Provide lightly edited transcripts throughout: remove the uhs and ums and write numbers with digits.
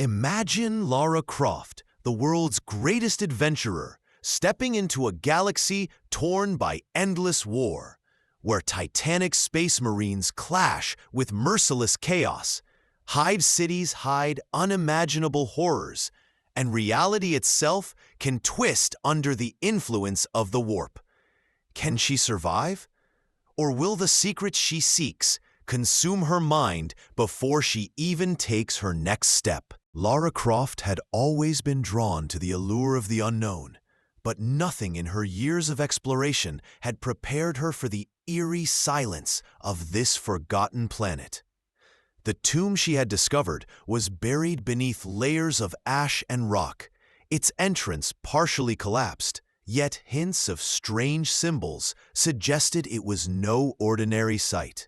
Imagine Lara Croft, the world's greatest adventurer, stepping into a galaxy torn by endless war, where titanic space marines clash with merciless chaos, hive cities hide unimaginable horrors, and reality itself can twist under the influence of the warp. Can she survive? Or will the secret she seeks consume her mind before she even takes her next step? Lara Croft had always been drawn to the allure of the unknown, but nothing in her years of exploration had prepared her for the eerie silence of this forgotten planet. The tomb she had discovered was buried beneath layers of ash and rock, its entrance partially collapsed, yet hints of strange symbols suggested it was no ordinary sight.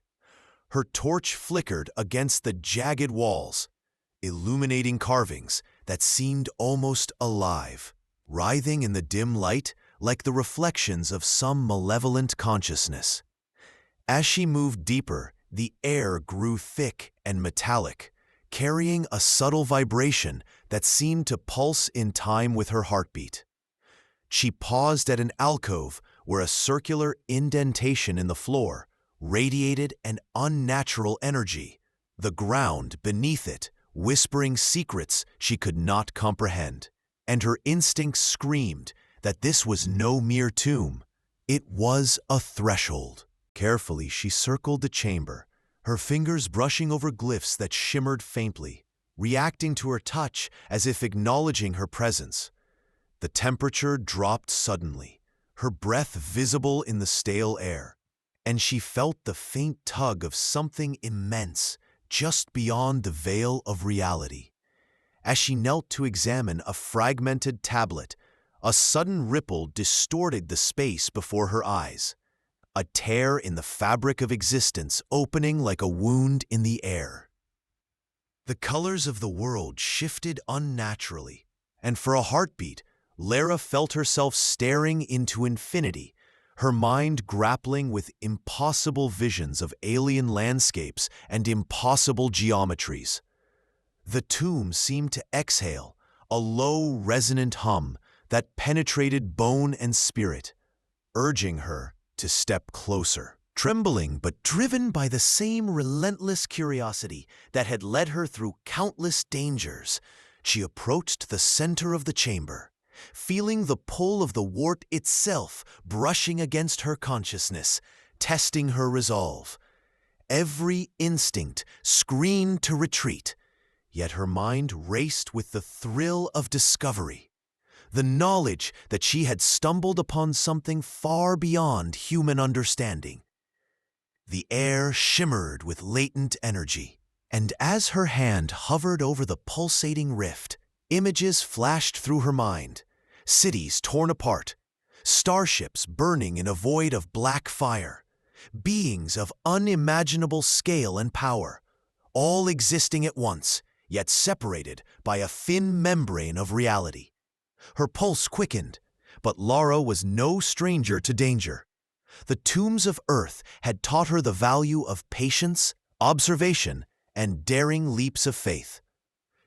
Her torch flickered against the jagged walls, illuminating carvings that seemed almost alive, writhing in the dim light like the reflections of some malevolent consciousness. As she moved deeper, the air grew thick and metallic, carrying a subtle vibration that seemed to pulse in time with her heartbeat. She paused at an alcove where a circular indentation in the floor radiated an unnatural energy, the ground beneath it whispering secrets she could not comprehend, and her instincts screamed that this was no mere tomb. It was a threshold. Carefully, she circled the chamber, her fingers brushing over glyphs that shimmered faintly, reacting to her touch as if acknowledging her presence. The temperature dropped suddenly, her breath visible in the stale air, and she felt the faint tug of something immense just beyond the veil of reality. As she knelt to examine a fragmented tablet, a sudden ripple distorted the space before her eyes, a tear in the fabric of existence opening like a wound in the air. The colors of the world shifted unnaturally, and for a heartbeat, Lara felt herself staring into infinity, her mind grappling with impossible visions of alien landscapes and impossible geometries. The tomb seemed to exhale, a low, resonant hum that penetrated bone and spirit, urging her to step closer. Trembling but driven by the same relentless curiosity that had led her through countless dangers, she approached the center of the chamber, feeling the pull of the warp itself brushing against her consciousness, testing her resolve. Every instinct screamed to retreat, yet her mind raced with the thrill of discovery, the knowledge that she had stumbled upon something far beyond human understanding. The air shimmered with latent energy, and as her hand hovered over the pulsating rift, images flashed through her mind. Cities torn apart, starships burning in a void of black fire, beings of unimaginable scale and power, all existing at once, yet separated by a thin membrane of reality. Her pulse quickened, but Lara was no stranger to danger. The tombs of Earth had taught her the value of patience, observation, and daring leaps of faith.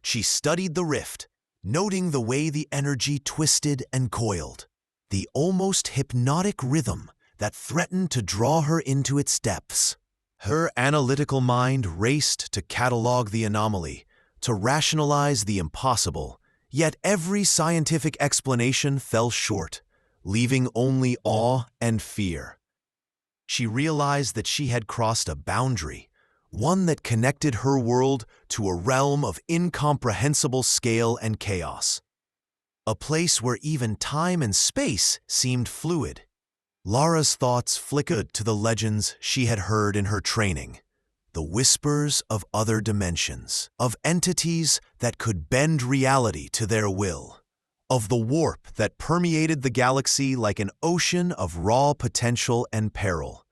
She studied the rift, noting the way the energy twisted and coiled, the almost hypnotic rhythm that threatened to draw her into its depths. Her analytical mind raced to catalog the anomaly, to rationalize the impossible, yet every scientific explanation fell short, leaving only awe and fear. She realized that she had crossed a boundary, one that connected her world to a realm of incomprehensible scale and chaos, a place where even time and space seemed fluid. Lara's thoughts flickered to the legends she had heard in her training, the whispers of other dimensions, of entities that could bend reality to their will, of the warp that permeated the galaxy like an ocean of raw potential and peril.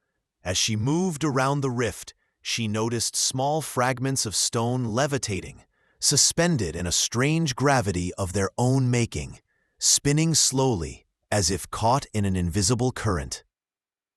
As she moved around the rift, she noticed small fragments of stone levitating, suspended in a strange gravity of their own making, spinning slowly as if caught in an invisible current.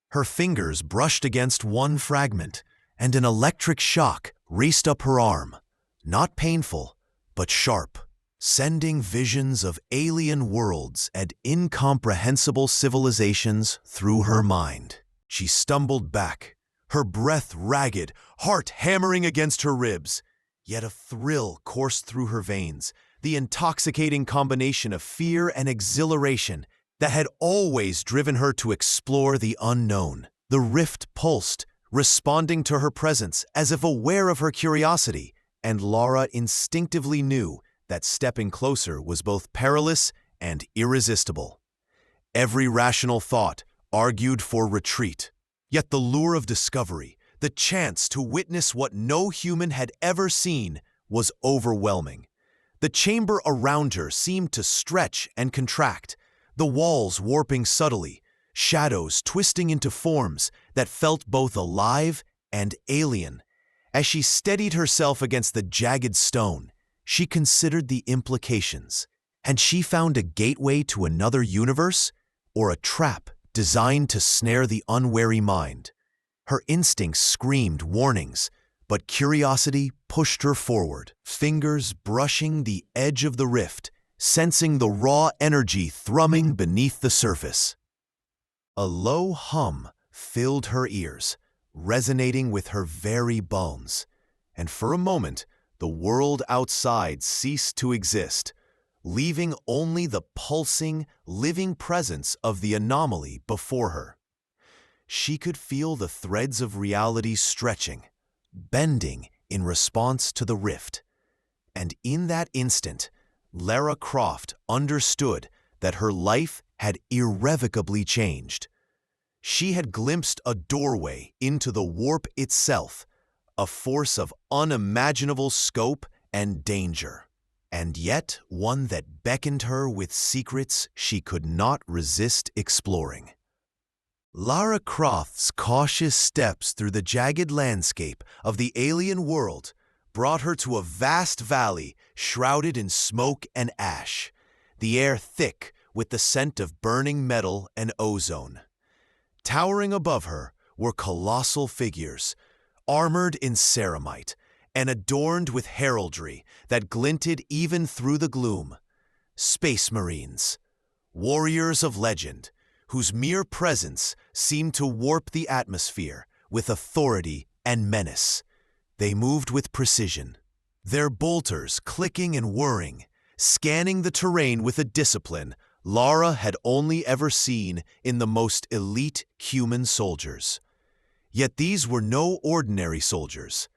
Her fingers brushed against one fragment, and an electric shock raced up her arm, not painful, but sharp, sending visions of alien worlds and incomprehensible civilizations through her mind. She stumbled back, her breath ragged, heart hammering against her ribs. Yet a thrill coursed through her veins, the intoxicating combination of fear and exhilaration that had always driven her to explore the unknown. The rift pulsed, responding to her presence as if aware of her curiosity, and Lara instinctively knew that stepping closer was both perilous and irresistible. Every rational thought argued for retreat. Yet the lure of discovery, the chance to witness what no human had ever seen, was overwhelming. The chamber around her seemed to stretch and contract, the walls warping subtly, shadows twisting into forms that felt both alive and alien. As she steadied herself against the jagged stone, she considered the implications. Had she found a gateway to another universe, or a trap designed to snare the unwary mind? Her instincts screamed warnings, but curiosity pushed her forward, fingers brushing the edge of the rift, sensing the raw energy thrumming beneath the surface. A low hum filled her ears, resonating with her very bones, and for a moment the world outside ceased to exist, leaving only the pulsing, living presence of the anomaly before her. She could feel the threads of reality stretching, bending in response to the rift. And in that instant, Lara Croft understood that her life had irrevocably changed. She had glimpsed a doorway into the warp itself, a force of unimaginable scope and danger, and yet one that beckoned her with secrets she could not resist exploring. Lara Croft's cautious steps through the jagged landscape of the alien world brought her to a vast valley shrouded in smoke and ash, the air thick with the scent of burning metal and ozone. Towering above her were colossal figures, armored in ceramite and adorned with heraldry that glinted even through the gloom. Space Marines, warriors of legend, whose mere presence seemed to warp the atmosphere with authority and menace. They moved with precision, their bolters clicking and whirring, scanning the terrain with a discipline Lara had only ever seen in the most elite human soldiers. Yet these were no ordinary soldiers.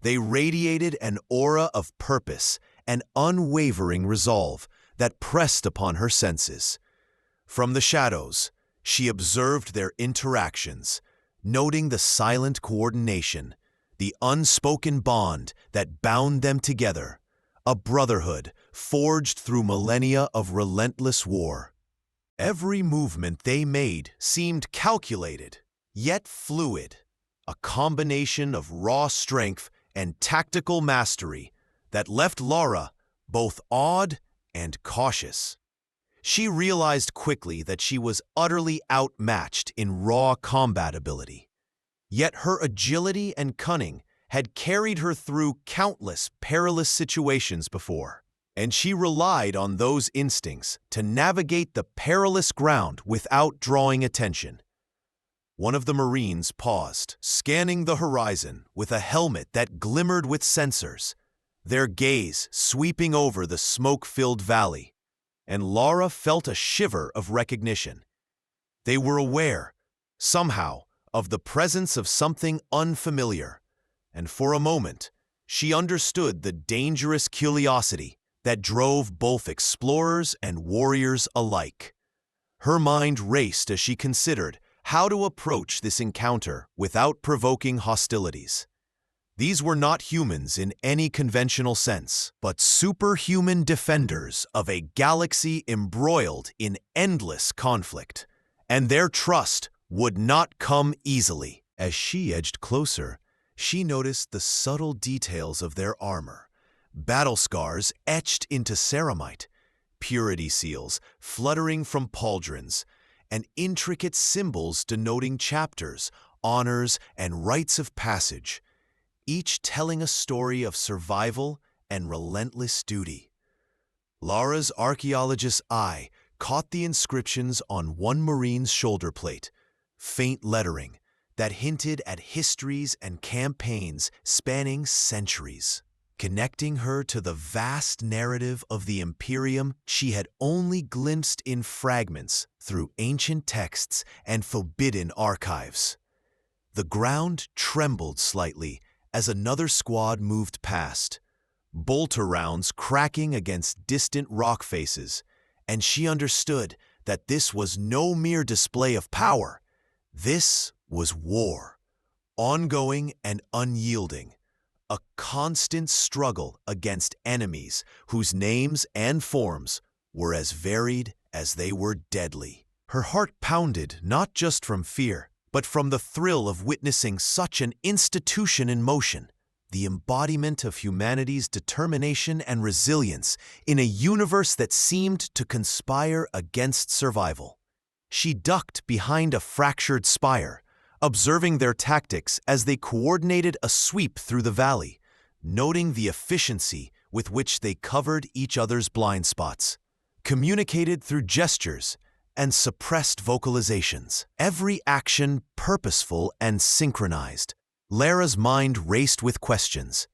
They radiated an aura of purpose and unwavering resolve that pressed upon her senses. From the shadows, she observed their interactions, noting the silent coordination, the unspoken bond that bound them together, a brotherhood forged through millennia of relentless war. Every movement they made seemed calculated, yet fluid, a combination of raw strength and tactical mastery that left Lara both awed and cautious. She realized quickly that she was utterly outmatched in raw combat ability. Yet her agility and cunning had carried her through countless perilous situations before, and she relied on those instincts to navigate the perilous ground without drawing attention. One of the Marines paused, scanning the horizon with a helmet that glimmered with sensors, their gaze sweeping over the smoke-filled valley, and Lara felt a shiver of recognition. They were aware, somehow, of the presence of something unfamiliar, and for a moment, she understood the dangerous curiosity that drove both explorers and warriors alike. Her mind raced as she considered how to approach this encounter without provoking hostilities. These were not humans in any conventional sense, but superhuman defenders of a galaxy embroiled in endless conflict, and their trust would not come easily. As she edged closer, she noticed the subtle details of their armor, battle scars etched into ceramite, purity seals fluttering from pauldrons, and intricate symbols denoting chapters, honors, and rites of passage, each telling a story of survival and relentless duty. Lara's archaeologist's eye caught the inscriptions on one Marine's shoulder plate, faint lettering that hinted at histories and campaigns spanning centuries. Connecting her to the vast narrative of the Imperium she had only glimpsed in fragments through ancient texts and forbidden archives. The ground trembled slightly as another squad moved past, bolter rounds cracking against distant rock faces, and she understood that this was no mere display of power. This was war, ongoing and unyielding, a constant struggle against enemies whose names and forms were as varied as they were deadly. Her heart pounded not just from fear, but from the thrill of witnessing such an institution in motion, the embodiment of humanity's determination and resilience in a universe that seemed to conspire against survival. She ducked behind a fractured spire, observing their tactics as they coordinated a sweep through the valley, noting the efficiency with which they covered each other's blind spots, communicated through gestures and suppressed vocalizations, every action purposeful and synchronized. Lara's mind raced with questions.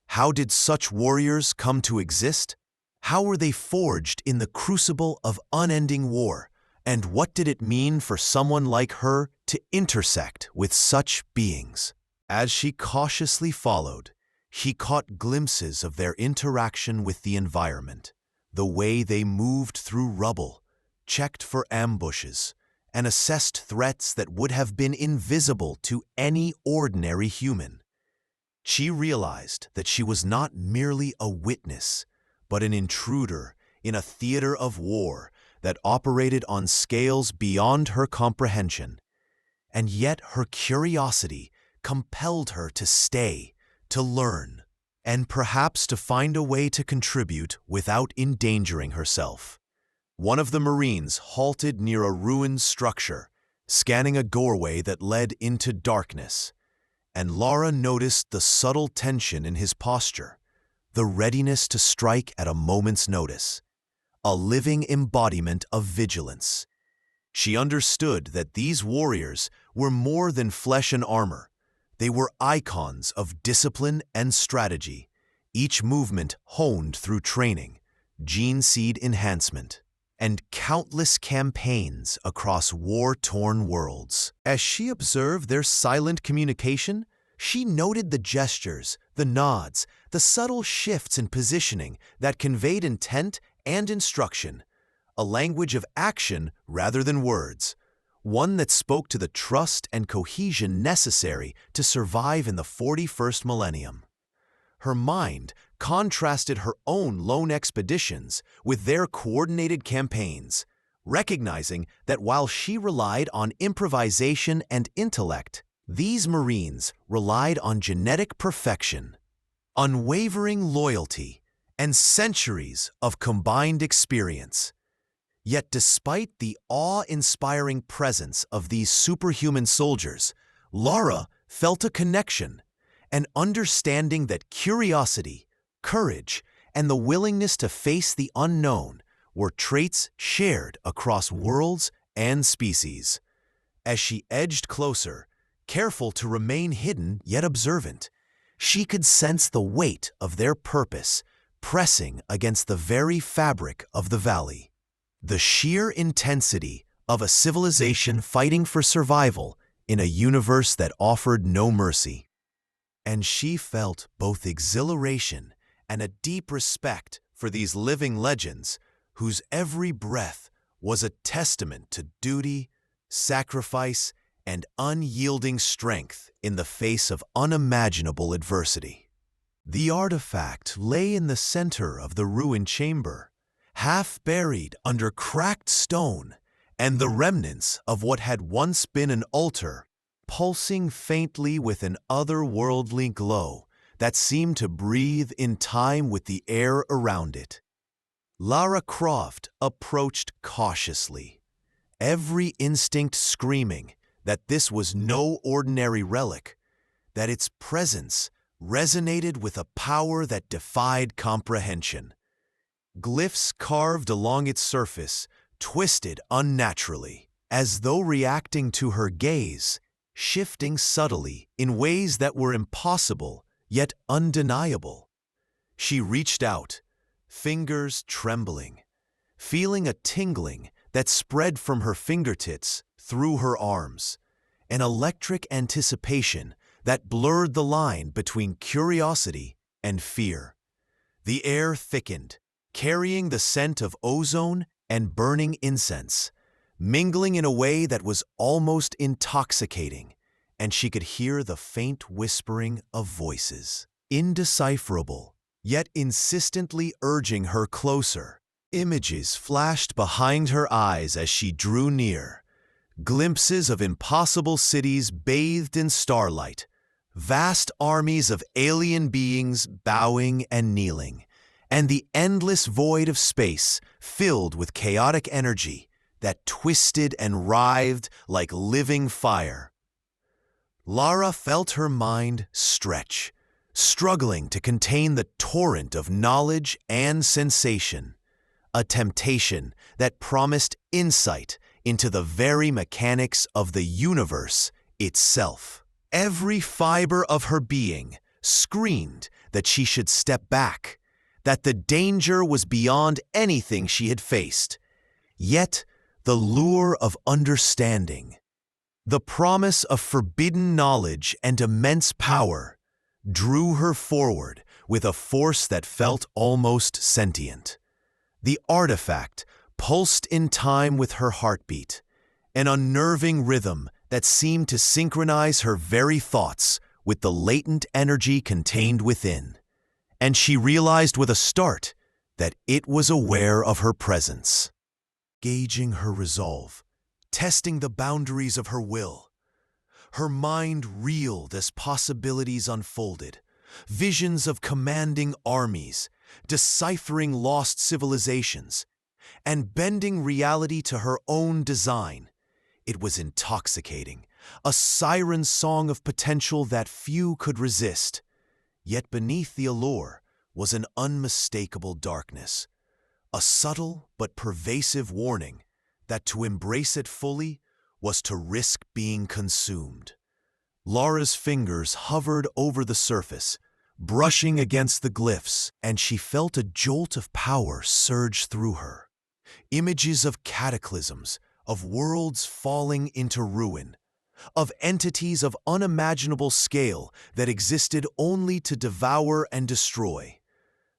How did such warriors come to exist? How were they forged in the crucible of unending war? And what did it mean for someone like her to intersect with such beings? As she cautiously followed, she caught glimpses of their interaction with the environment, the way they moved through rubble, checked for ambushes, and assessed threats that would have been invisible to any ordinary human. She realized that she was not merely a witness, but an intruder in a theater of war that operated on scales beyond her comprehension. And yet her curiosity compelled her to stay, to learn, and perhaps to find a way to contribute without endangering herself. One of the Marines halted near a ruined structure, scanning a doorway that led into darkness, and Lara noticed the subtle tension in his posture, the readiness to strike at a moment's notice, a living embodiment of vigilance. She understood that these warriors were more than flesh and armor. They were icons of discipline and strategy, each movement honed through training, gene seed enhancement, and countless campaigns across war-torn worlds. As she observed their silent communication, she noted the gestures, the nods, the subtle shifts in positioning that conveyed intent and instruction, a language of action rather than words, one that spoke to the trust and cohesion necessary to survive in the 41st millennium. Her mind contrasted her own lone expeditions with their coordinated campaigns, recognizing that while she relied on improvisation and intellect, these Marines relied on genetic perfection, unwavering loyalty, and centuries of combined experience. Yet despite the awe-inspiring presence of these superhuman soldiers, Lara felt a connection, an understanding that curiosity, courage, and the willingness to face the unknown were traits shared across worlds and species. As she edged closer, careful to remain hidden yet observant, she could sense the weight of their purpose pressing against the very fabric of the valley. The sheer intensity of a civilization fighting for survival in a universe that offered no mercy. And she felt both exhilaration and a deep respect for these living legends whose every breath was a testament to duty, sacrifice, and unyielding strength in the face of unimaginable adversity. The artifact lay in the center of the ruined chamber, half buried under cracked stone and the remnants of what had once been an altar, pulsing faintly with an otherworldly glow that seemed to breathe in time with the air around it. Lara Croft approached cautiously, every instinct screaming that this was no ordinary relic, that its presence resonated with a power that defied comprehension. Glyphs carved along its surface twisted unnaturally, as though reacting to her gaze, shifting subtly in ways that were impossible yet undeniable. She reached out, fingers trembling, feeling a tingling that spread from her fingertips through her arms, an electric anticipation that blurred the line between curiosity and fear. The air thickened, carrying the scent of ozone and burning incense, mingling in a way that was almost intoxicating, and she could hear the faint whispering of voices, indecipherable, yet insistently urging her closer. Images flashed behind her eyes as she drew near, glimpses of impossible cities bathed in starlight, vast armies of alien beings bowing and kneeling, and the endless void of space filled with chaotic energy that twisted and writhed like living fire. Lara felt her mind stretch, struggling to contain the torrent of knowledge and sensation, a temptation that promised insight into the very mechanics of the universe itself. Every fiber of her being screamed that she should step back, that the danger was beyond anything she had faced. Yet, the lure of understanding, the promise of forbidden knowledge and immense power, drew her forward with a force that felt almost sentient. The artifact pulsed in time with her heartbeat, an unnerving rhythm that seemed to synchronize her very thoughts with the latent energy contained within. And she realized with a start that it was aware of her presence. Gauging her resolve, testing the boundaries of her will, her mind reeled as possibilities unfolded, visions of commanding armies, deciphering lost civilizations, and bending reality to her own design. It was intoxicating, a siren song of potential that few could resist. Yet beneath the allure was an unmistakable darkness, a subtle but pervasive warning that to embrace it fully was to risk being consumed. Lara's fingers hovered over the surface, brushing against the glyphs, and she felt a jolt of power surge through her. Images of cataclysms, of worlds falling into ruin, of entities of unimaginable scale that existed only to devour and destroy.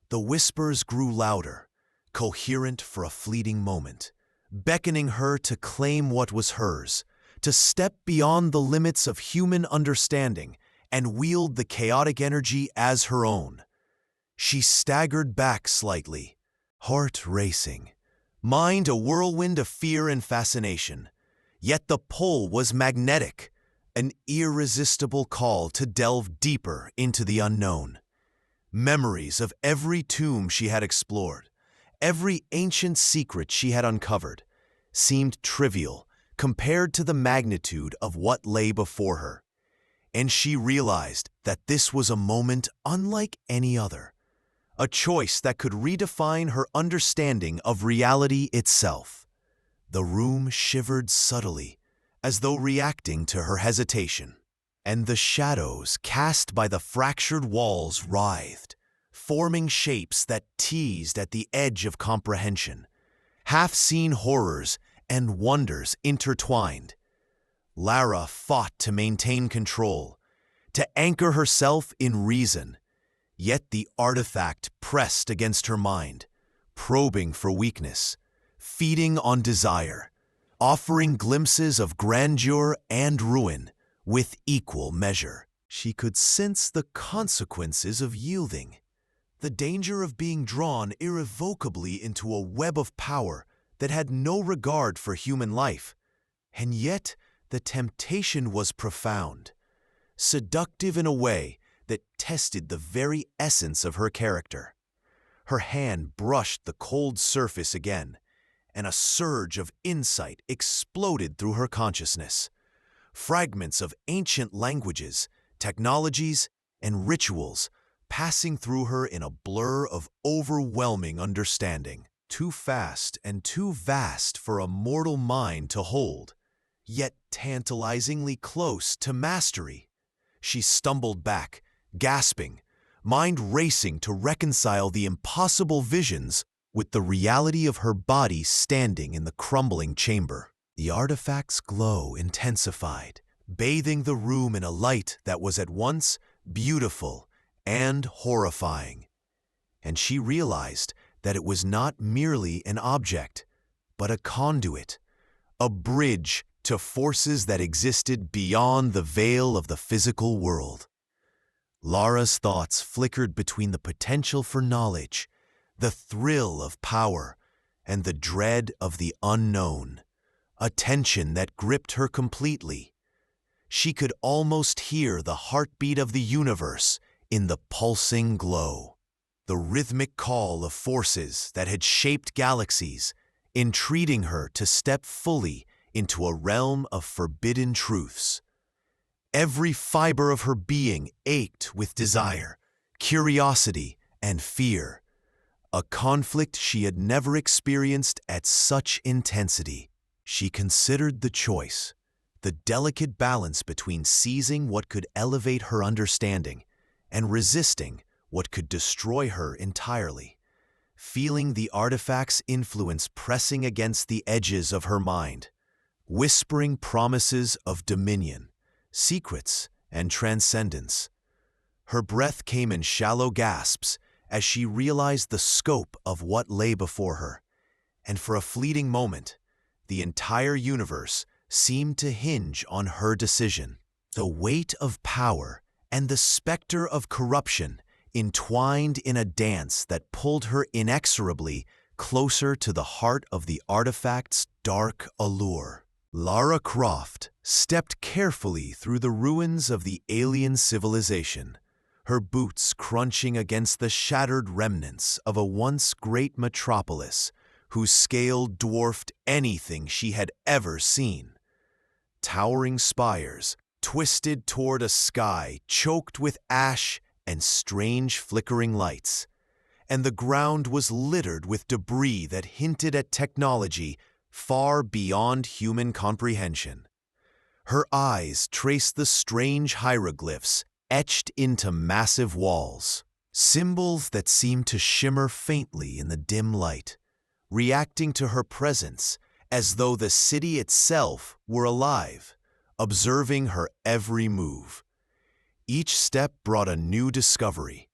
The whispers grew louder, coherent for a fleeting moment, beckoning her to claim what was hers, to step beyond the limits of human understanding and wield the chaotic energy as her own. She staggered back slightly, heart racing, mind a whirlwind of fear and fascination. Yet the pull was magnetic, an irresistible call to delve deeper into the unknown. Memories of every tomb she had explored, every ancient secret she had uncovered, seemed trivial compared to the magnitude of what lay before her. And she realized that this was a moment unlike any other, a choice that could redefine her understanding of reality itself. The room shivered subtly, as though reacting to her hesitation, and the shadows cast by the fractured walls writhed, forming shapes that teased at the edge of comprehension, half-seen horrors and wonders intertwined. Lara fought to maintain control, to anchor herself in reason, yet the artifact pressed against her mind, probing for weakness, feeding on desire, offering glimpses of grandeur and ruin with equal measure. She could sense the consequences of yielding, the danger of being drawn irrevocably into a web of power that had no regard for human life. And yet the temptation was profound, seductive in a way that tested the very essence of her character. Her hand brushed the cold surface again, and a surge of insight exploded through her consciousness. Fragments of ancient languages, technologies, and rituals passing through her in a blur of overwhelming understanding. Too fast and too vast for a mortal mind to hold, yet tantalizingly close to mastery. She stumbled back, gasping, mind racing to reconcile the impossible visions with the reality of her body standing in the crumbling chamber. The artifact's glow intensified, bathing the room in a light that was at once beautiful and horrifying. And she realized that it was not merely an object, but a conduit, a bridge to forces that existed beyond the veil of the physical world. Lara's thoughts flickered between the potential for knowledge, the thrill of power, and the dread of the unknown, a tension that gripped her completely. She could almost hear the heartbeat of the universe in the pulsing glow, the rhythmic call of forces that had shaped galaxies, entreating her to step fully into a realm of forbidden truths. Every fiber of her being ached with desire, curiosity, and fear, a conflict she had never experienced at such intensity. She considered the choice, the delicate balance between seizing what could elevate her understanding and resisting what could destroy her entirely. Feeling the artifact's influence pressing against the edges of her mind, whispering promises of dominion, secrets, and transcendence. Her breath came in shallow gasps as she realized the scope of what lay before her, and for a fleeting moment, the entire universe seemed to hinge on her decision. The weight of power and the specter of corruption entwined in a dance that pulled her inexorably closer to the heart of the artifact's dark allure. Lara Croft stepped carefully through the ruins of the alien civilization, her boots crunching against the shattered remnants of a once great metropolis whose scale dwarfed anything she had ever seen. Towering spires twisted toward a sky choked with ash and strange flickering lights, and the ground was littered with debris that hinted at technology far beyond human comprehension. Her eyes traced the strange hieroglyphs etched into massive walls, symbols that seemed to shimmer faintly in the dim light, reacting to her presence as though the city itself were alive, observing her every move. Each step brought a new discovery,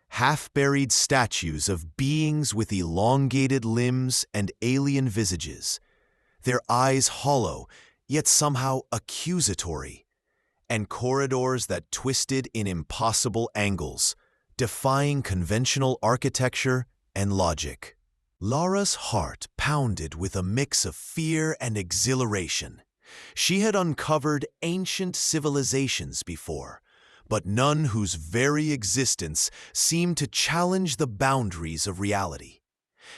half-buried statues of beings with elongated limbs and alien visages, their eyes hollow, yet somehow accusatory, and corridors that twisted in impossible angles, defying conventional architecture and logic. Lara's heart pounded with a mix of fear and exhilaration. She had uncovered ancient civilizations before, but none whose very existence seemed to challenge the boundaries of reality.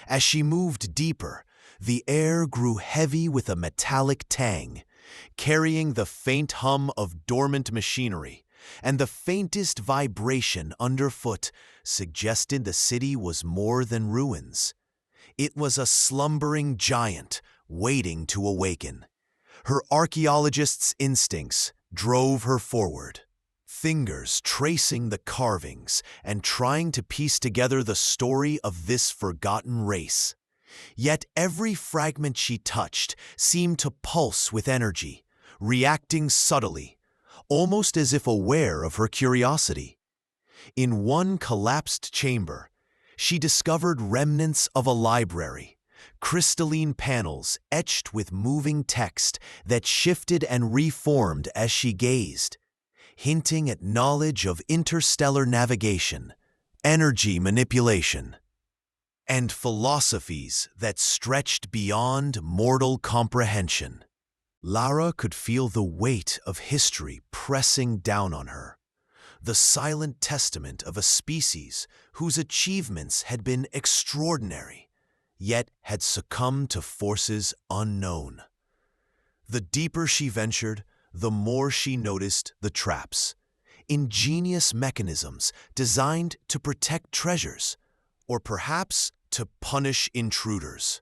As she moved deeper, the air grew heavy with a metallic tang, carrying the faint hum of dormant machinery, and the faintest vibration underfoot suggested the city was more than ruins. It was a slumbering giant waiting to awaken. Her archaeologist's instincts drove her forward, fingers tracing the carvings and trying to piece together the story of this forgotten race. Yet every fragment she touched seemed to pulse with energy, reacting subtly, almost as if aware of her curiosity. In one collapsed chamber, she discovered remnants of a library, crystalline panels etched with moving text that shifted and reformed as she gazed, hinting at knowledge of interstellar navigation, energy manipulation, and philosophies that stretched beyond mortal comprehension. Lara could feel the weight of history pressing down on her, the silent testament of a species whose achievements had been extraordinary, yet had succumbed to forces unknown. The deeper she ventured, the more she noticed the traps, ingenious mechanisms designed to protect treasures, or perhaps to punish intruders.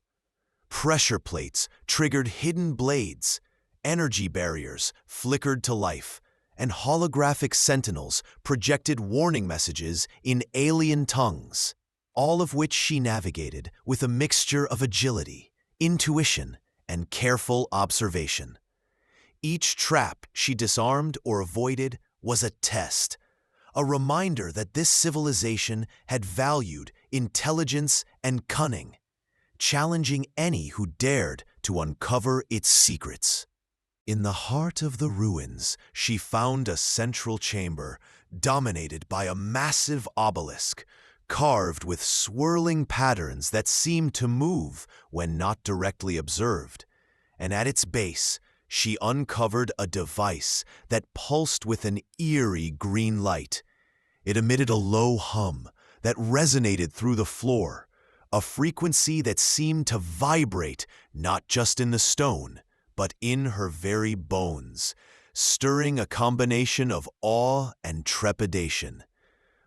Pressure plates triggered hidden blades, energy barriers flickered to life, and holographic sentinels projected warning messages in alien tongues, all of which she navigated with a mixture of agility, intuition, and careful observation. Each trap she disarmed or avoided was a test, a reminder that this civilization had valued intelligence and cunning, challenging any who dared to uncover its secrets. In the heart of the ruins, she found a central chamber dominated by a massive obelisk, carved with swirling patterns that seemed to move when not directly observed. And at its base, she uncovered a device that pulsed with an eerie green light. It emitted a low hum that resonated through the floor, a frequency that seemed to vibrate not just in the stone, but in her very bones, stirring a combination of awe and trepidation.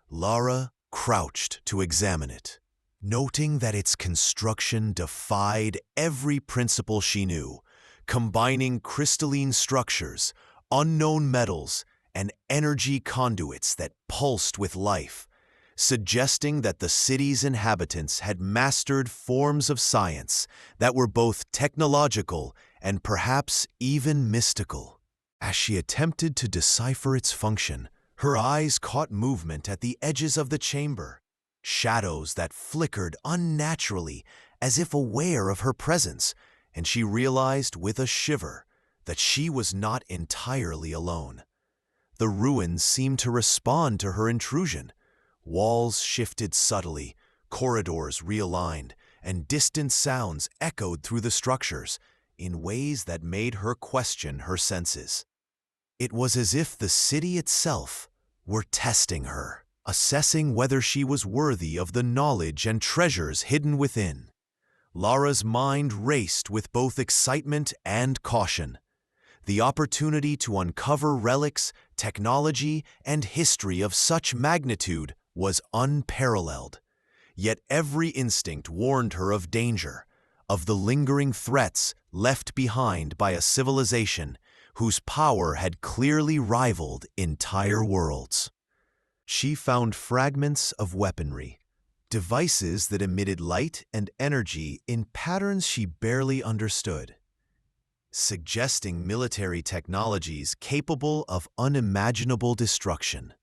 Lara crouched to examine it, noting that its construction defied every principle she knew, combining crystalline structures, unknown metals, and energy conduits that pulsed with life, suggesting that the city's inhabitants had mastered forms of science that were both technological and perhaps even mystical. As she attempted to decipher its function, her eyes caught movement at the edges of the chamber, shadows that flickered unnaturally as if aware of her presence, and she realized with a shiver that she was not entirely alone. The ruins seemed to respond to her intrusion. Walls shifted subtly, corridors realigned, and distant sounds echoed through the structures in ways that made her question her senses. It was as if the city itself were testing her, assessing whether she was worthy of the knowledge and treasures hidden within. Lara's mind raced with both excitement and caution. The opportunity to uncover relics, technology, and history of such magnitude was unparalleled. Yet every instinct warned her of danger, of the lingering threats left behind by a civilization whose power had clearly rivaled entire worlds. She found fragments of weaponry, devices that emitted light and energy in patterns she barely understood, suggesting military technologies capable of unimaginable destruction.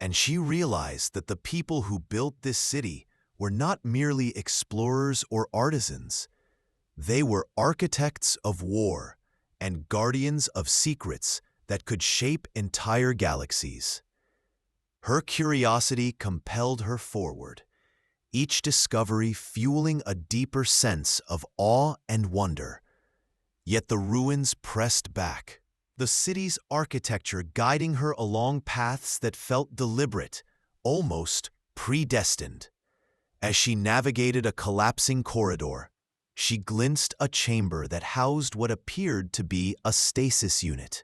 And she realized that the people who built this city were not merely explorers or artisans. They were architects of war and guardians of secrets that could shape entire galaxies. Her curiosity compelled her forward, each discovery fueling a deeper sense of awe and wonder. Yet the ruins pressed back, the city's architecture guiding her along paths that felt deliberate, almost predestined. As she navigated a collapsing corridor, she glimpsed a chamber that housed what appeared to be a stasis unit,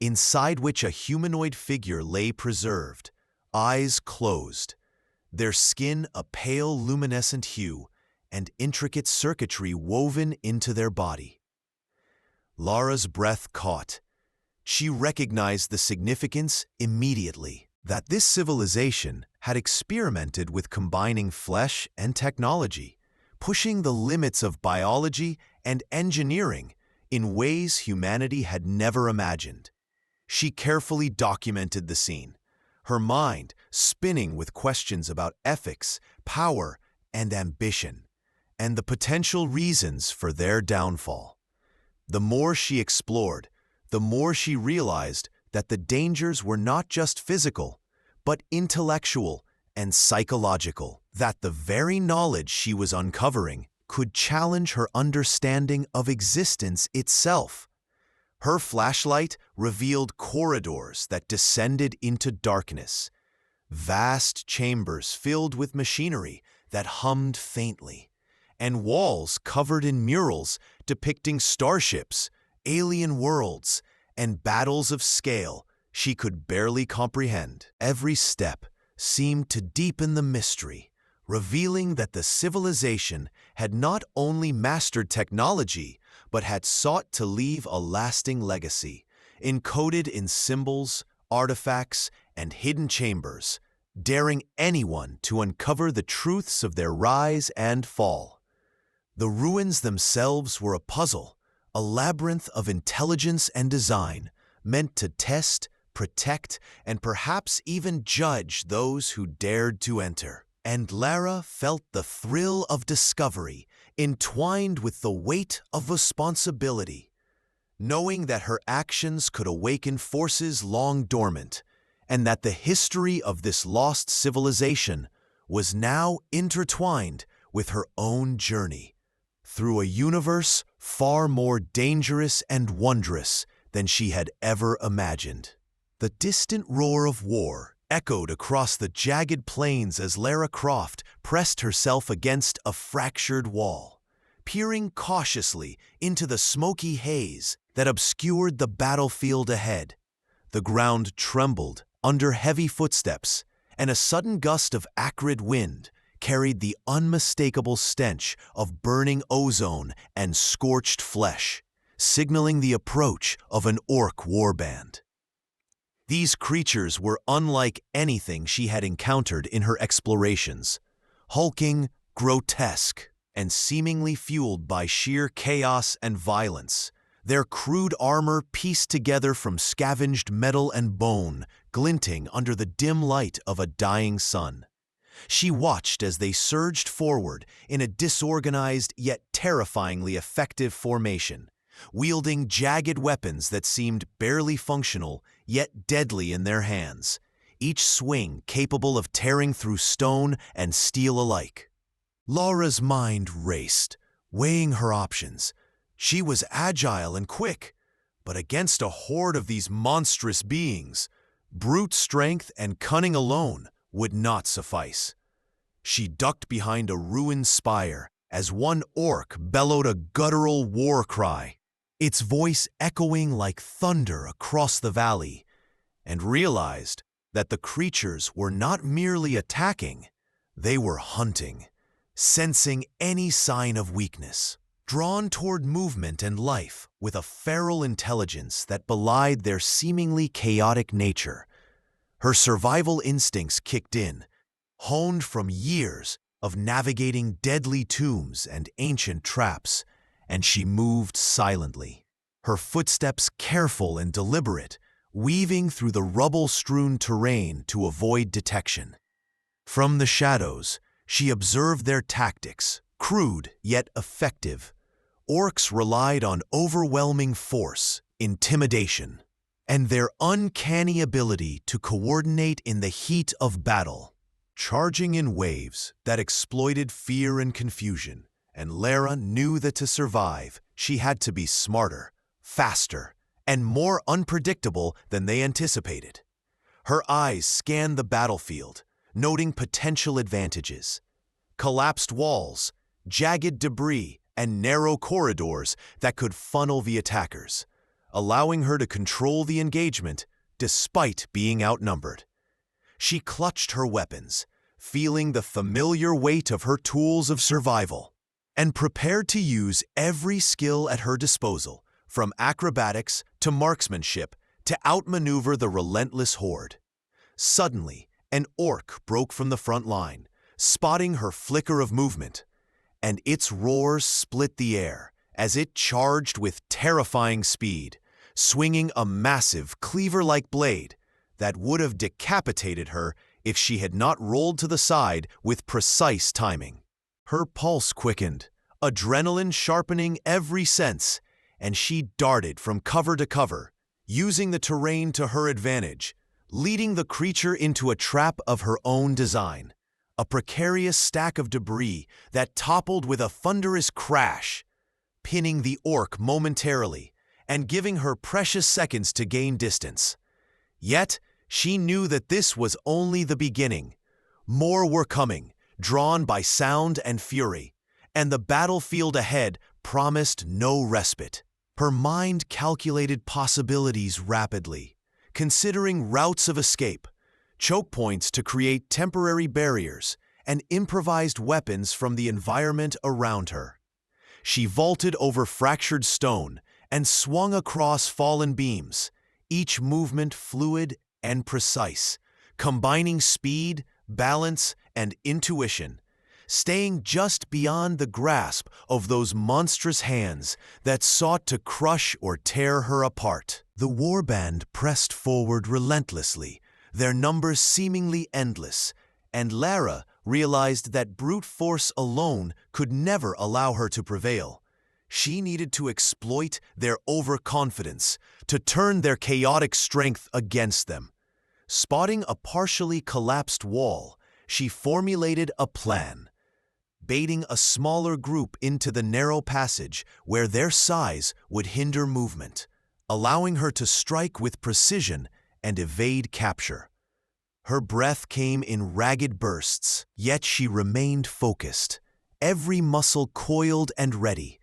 inside which a humanoid figure lay preserved, eyes closed, their skin a pale luminescent hue, and intricate circuitry woven into their body. Lara's breath caught. She recognized the significance immediately, that this civilization had experimented with combining flesh and technology, pushing the limits of biology and engineering in ways humanity had never imagined. She carefully documented the scene, her mind spinning with questions about ethics, power, and ambition, and the potential reasons for their downfall. The more she explored, the more she realized that the dangers were not just physical, but intellectual and psychological, that the very knowledge she was uncovering could challenge her understanding of existence itself. Her flashlight revealed corridors that descended into darkness, vast chambers filled with machinery that hummed faintly, and walls covered in murals depicting starships, alien worlds, and battles of scale she could barely comprehend. Every step seemed to deepen the mystery, revealing that the civilization had not only mastered technology, but had sought to leave a lasting legacy, encoded in symbols, artifacts, and hidden chambers, daring anyone to uncover the truths of their rise and fall. The ruins themselves were a puzzle, a labyrinth of intelligence and design, meant to test, protect, and perhaps even judge those who dared to enter. And Lara felt the thrill of discovery, entwined with the weight of responsibility, knowing that her actions could awaken forces long dormant, and that the history of this lost civilization was now intertwined with her own journey through a universe far more dangerous and wondrous than she had ever imagined. The distant roar of war echoed across the jagged plains as Lara Croft pressed herself against a fractured wall, peering cautiously into the smoky haze that obscured the battlefield ahead. The ground trembled under heavy footsteps, and a sudden gust of acrid wind carried the unmistakable stench of burning ozone and scorched flesh, signaling the approach of an orc warband. These creatures were unlike anything she had encountered in her explorations, hulking, grotesque, and seemingly fueled by sheer chaos and violence. Their crude armor pieced together from scavenged metal and bone, glinting under the dim light of a dying sun. She watched as they surged forward in a disorganized yet terrifyingly effective formation, wielding jagged weapons that seemed barely functional yet deadly in their hands, each swing capable of tearing through stone and steel alike. Lara's mind raced, weighing her options. She was agile and quick, but against a horde of these monstrous beings, brute strength and cunning alone would not suffice. She ducked behind a ruined spire as one orc bellowed a guttural war cry, its voice echoing like thunder across the valley, and realized that the creatures were not merely attacking, they were hunting, sensing any sign of weakness, drawn toward movement and life with a feral intelligence that belied their seemingly chaotic nature. Her survival instincts kicked in, honed from years of navigating deadly tombs and ancient traps, and she moved silently, her footsteps careful and deliberate, weaving through the rubble-strewn terrain to avoid detection. From the shadows, she observed their tactics, crude yet effective. Orcs relied on overwhelming force, intimidation, and their uncanny ability to coordinate in the heat of battle, charging in waves that exploited fear and confusion. And Lara knew that to survive, she had to be smarter, faster, and more unpredictable than they anticipated. Her eyes scanned the battlefield, noting potential advantages: collapsed walls, jagged debris, and narrow corridors that could funnel the attackers, allowing her to control the engagement despite being outnumbered. She clutched her weapons, feeling the familiar weight of her tools of survival, and prepared to use every skill at her disposal, from acrobatics to marksmanship, to outmaneuver the relentless horde. Suddenly, an orc broke from the front line, spotting her flicker of movement, and its roar split the air as it charged with terrifying speed, swinging a massive cleaver-like blade that would have decapitated her if she had not rolled to the side with precise timing. Her pulse quickened, adrenaline sharpening every sense, and she darted from cover to cover, using the terrain to her advantage, leading the creature into a trap of her own design, a precarious stack of debris that toppled with a thunderous crash, pinning the orc momentarily and giving her precious seconds to gain distance. Yet, she knew that this was only the beginning. More were coming, drawn by sound and fury, and the battlefield ahead promised no respite. Her mind calculated possibilities rapidly, considering routes of escape, choke points to create temporary barriers, and improvised weapons from the environment around her. She vaulted over fractured stone and swung across fallen beams, each movement fluid and precise, combining speed, balance, and intuition, staying just beyond the grasp of those monstrous hands that sought to crush or tear her apart. The warband pressed forward relentlessly, their numbers seemingly endless, and Lara realized that brute force alone could never allow her to prevail. She needed to exploit their overconfidence, to turn their chaotic strength against them. Spotting a partially collapsed wall, she formulated a plan, baiting a smaller group into the narrow passage where their size would hinder movement, allowing her to strike with precision and evade capture. Her breath came in ragged bursts, yet she remained focused, every muscle coiled and ready,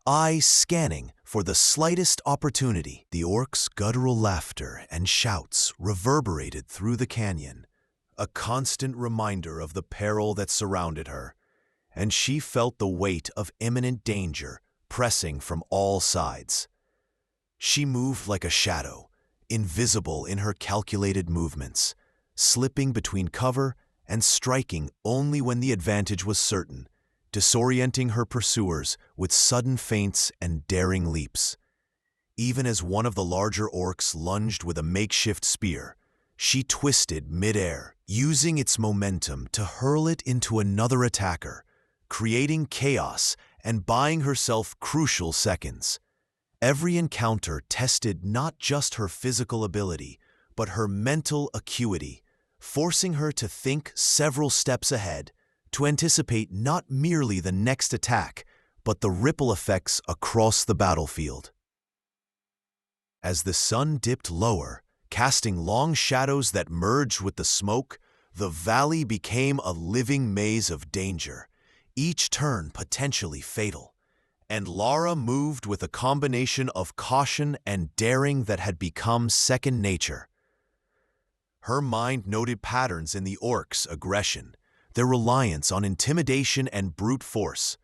eyes scanning for the slightest opportunity. The orcs' guttural laughter and shouts reverberated through the canyon, a constant reminder of the peril that surrounded her, and she felt the weight of imminent danger pressing from all sides. She moved like a shadow, invisible in her calculated movements, slipping between cover and striking only when the advantage was certain, disorienting her pursuers with sudden feints and daring leaps. Even as one of the larger orcs lunged with a makeshift spear, she twisted mid-air, using its momentum to hurl it into another attacker, creating chaos and buying herself crucial seconds. Every encounter tested not just her physical ability, but her mental acuity, forcing her to think several steps ahead, to anticipate not merely the next attack, but the ripple effects across the battlefield. As the sun dipped lower, casting long shadows that merged with the smoke, the valley became a living maze of danger, each turn potentially fatal. And Lara moved with a combination of caution and daring that had become second nature. Her mind noted patterns in the orcs' aggression, their reliance on intimidation and brute force,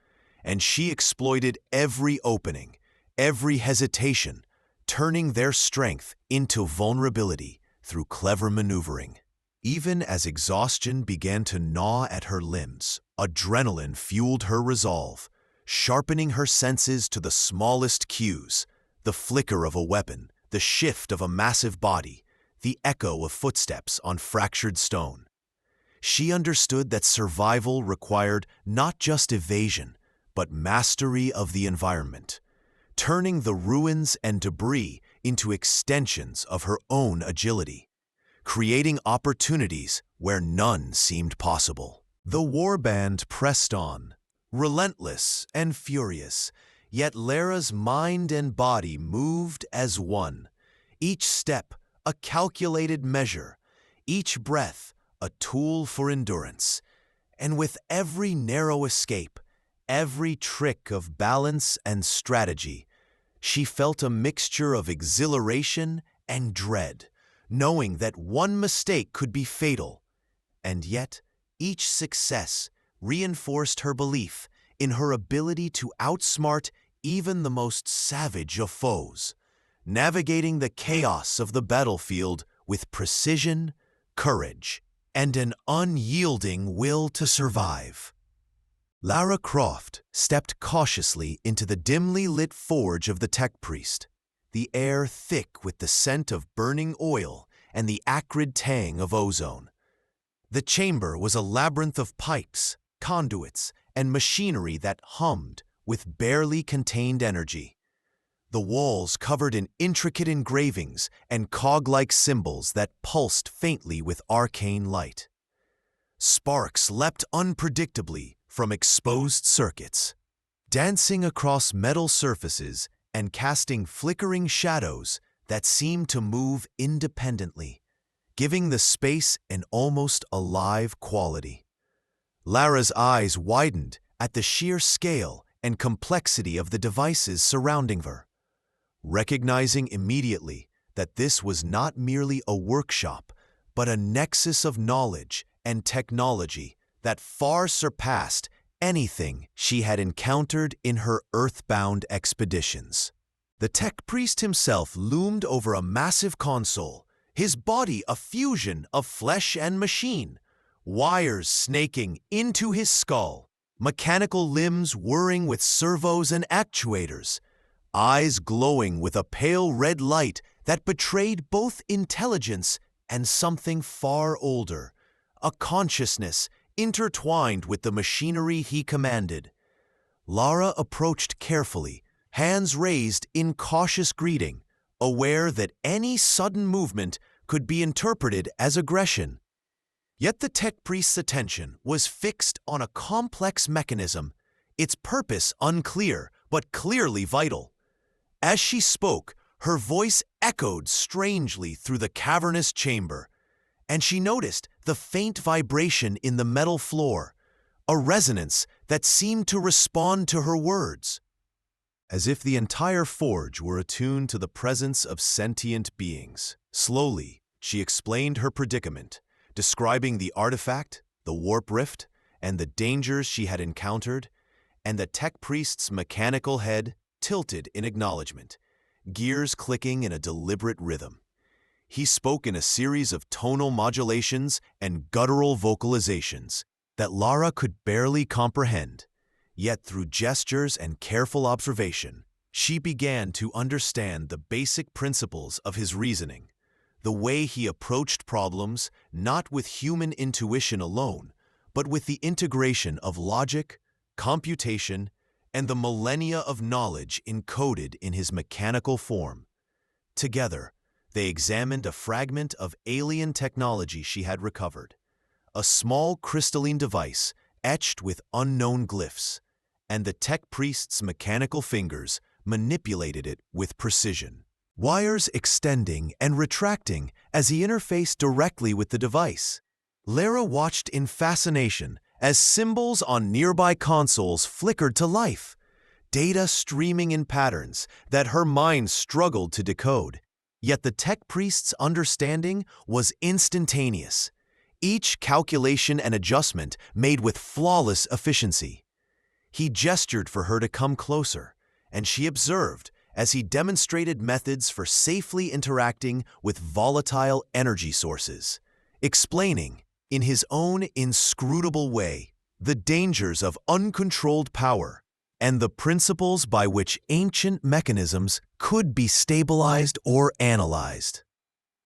and she exploited every opening, every hesitation, turning their strength into vulnerability through clever maneuvering. Even as exhaustion began to gnaw at her limbs, adrenaline fueled her resolve, sharpening her senses to the smallest cues, the flicker of a weapon, the shift of a massive body, the echo of footsteps on fractured stone. She understood that survival required not just evasion, but mastery of the environment, turning the ruins and debris into extensions of her own agility, creating opportunities where none seemed possible. The warband pressed on, relentless and furious, yet Lara's mind and body moved as one, each step a calculated measure, each breath a tool for endurance. And with every narrow escape, every trick of balance and strategy, she felt a mixture of exhilaration and dread, knowing that one mistake could be fatal. And yet, each success reinforced her belief in her ability to outsmart even the most savage of foes, navigating the chaos of the battlefield with precision, courage, and an unyielding will to survive. Lara Croft stepped cautiously into the dimly lit forge of the tech priest, the air thick with the scent of burning oil and the acrid tang of ozone. The chamber was a labyrinth of pipes, conduits, and machinery that hummed with barely contained energy. The walls covered in intricate engravings and cog-like symbols that pulsed faintly with arcane light. Sparks leapt unpredictably from exposed circuits, dancing across metal surfaces and casting flickering shadows that seemed to move independently, giving the space an almost alive quality. Lara's eyes widened at the sheer scale and complexity of the devices surrounding her, recognizing immediately that this was not merely a workshop, but a nexus of knowledge and technology that far surpassed anything she had encountered in her earthbound expeditions. The tech priest himself loomed over a massive console, his body a fusion of flesh and machine, wires snaking into his skull, mechanical limbs whirring with servos and actuators, eyes glowing with a pale red light that betrayed both intelligence and something far older, a consciousness intertwined with the machinery he commanded. Lara approached carefully, hands raised in cautious greeting, aware that any sudden movement could be interpreted as aggression. Yet the tech priest's attention was fixed on a complex mechanism, its purpose unclear but clearly vital. As she spoke, her voice echoed strangely through the cavernous chamber, and she noticed the faint vibration in the metal floor, a resonance that seemed to respond to her words. As if the entire forge were attuned to the presence of sentient beings. Slowly, she explained her predicament, describing the artifact, the warp rift, and the dangers she had encountered, and the tech priest's mechanical head tilted in acknowledgement, gears clicking in a deliberate rhythm. He spoke in a series of tonal modulations and guttural vocalizations that Lara could barely comprehend. Yet through gestures and careful observation, she began to understand the basic principles of his reasoning, the way he approached problems not with human intuition alone, but with the integration of logic, computation, and the millennia of knowledge encoded in his mechanical form. Together, they examined a fragment of alien technology she had recovered, a small crystalline device etched with unknown glyphs, and the tech priest's mechanical fingers manipulated it with precision, wires extending and retracting as he interfaced directly with the device. Lara watched in fascination as symbols on nearby consoles flickered to life, data streaming in patterns that her mind struggled to decode. Yet the tech priest's understanding was instantaneous, each calculation and adjustment made with flawless efficiency. He gestured for her to come closer, and she observed as he demonstrated methods for safely interacting with volatile energy sources, explaining, in his own inscrutable way, the dangers of uncontrolled power and the principles by which ancient mechanisms could be stabilized or analyzed.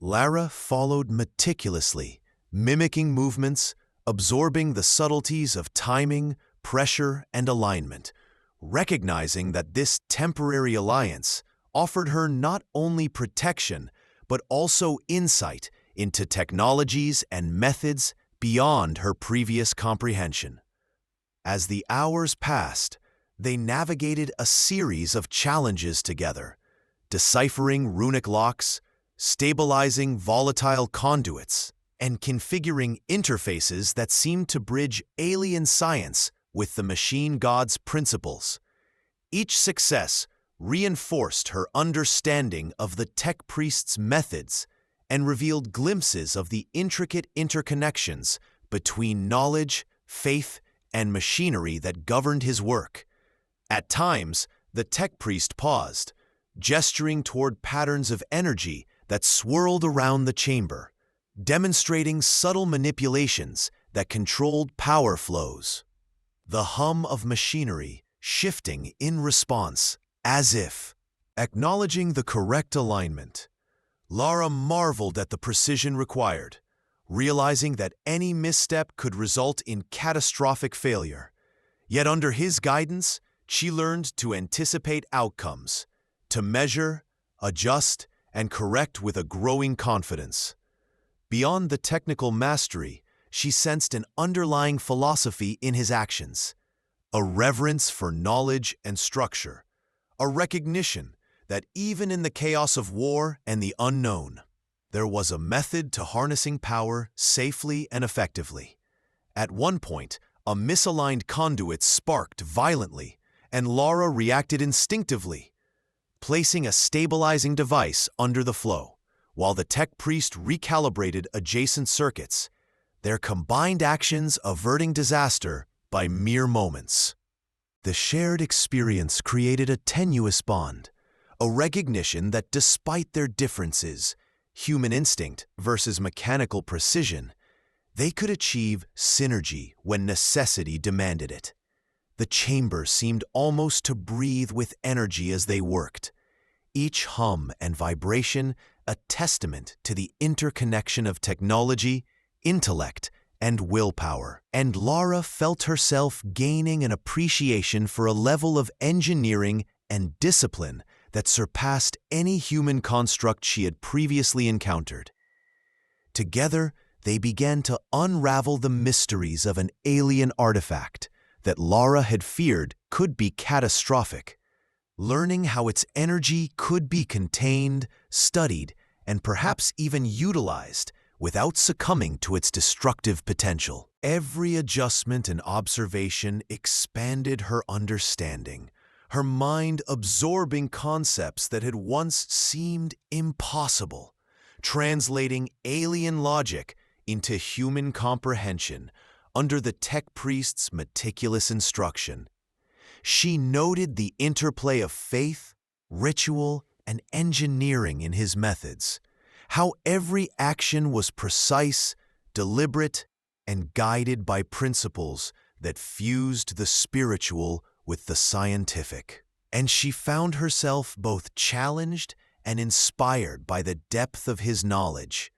Lara followed meticulously, mimicking movements, absorbing the subtleties of timing, pressure, and alignment, recognizing that this temporary alliance offered her not only protection, but also insight into technologies and methods beyond her previous comprehension. As the hours passed, they navigated a series of challenges together, deciphering runic locks, stabilizing volatile conduits, and configuring interfaces that seemed to bridge alien science with the machine god's principles. Each success reinforced her understanding of the tech priest's methods and revealed glimpses of the intricate interconnections between knowledge, faith, and machinery that governed his work. At times, the tech priest paused, gesturing toward patterns of energy that swirled around the chamber, demonstrating subtle manipulations that controlled power flows. The hum of machinery shifting in response, as if acknowledging the correct alignment. Lara marveled at the precision required, realizing that any misstep could result in catastrophic failure. Yet under his guidance, she learned to anticipate outcomes, to measure, adjust, and correct with a growing confidence. Beyond the technical mastery, she sensed an underlying philosophy in his actions, a reverence for knowledge and structure, a recognition that even in the chaos of war and the unknown, there was a method to harnessing power safely and effectively. At one point, a misaligned conduit sparked violently, and Lara reacted instinctively, placing a stabilizing device under the flow. while the tech priest recalibrated adjacent circuits, their combined actions averting disaster by mere moments. The shared experience created a tenuous bond, a recognition that despite their differences, human instinct versus mechanical precision, they could achieve synergy when necessity demanded it. The chamber seemed almost to breathe with energy as they worked, each hum and vibration a testament to the interconnection of technology, intellect, and willpower. And Lara felt herself gaining an appreciation for a level of engineering and discipline that surpassed any human construct she had previously encountered. Together, they began to unravel the mysteries of an alien artifact that Lara had feared could be catastrophic, learning how its energy could be contained, studied, and perhaps even utilized without succumbing to its destructive potential. Every adjustment and observation expanded her understanding, her mind absorbing concepts that had once seemed impossible, translating alien logic into human comprehension under the tech priest's meticulous instruction. She noted the interplay of faith, ritual, and engineering in his methods, how every action was precise, deliberate, and guided by principles that fused the spiritual with the scientific. And she found herself both challenged and inspired by the depth of his knowledge.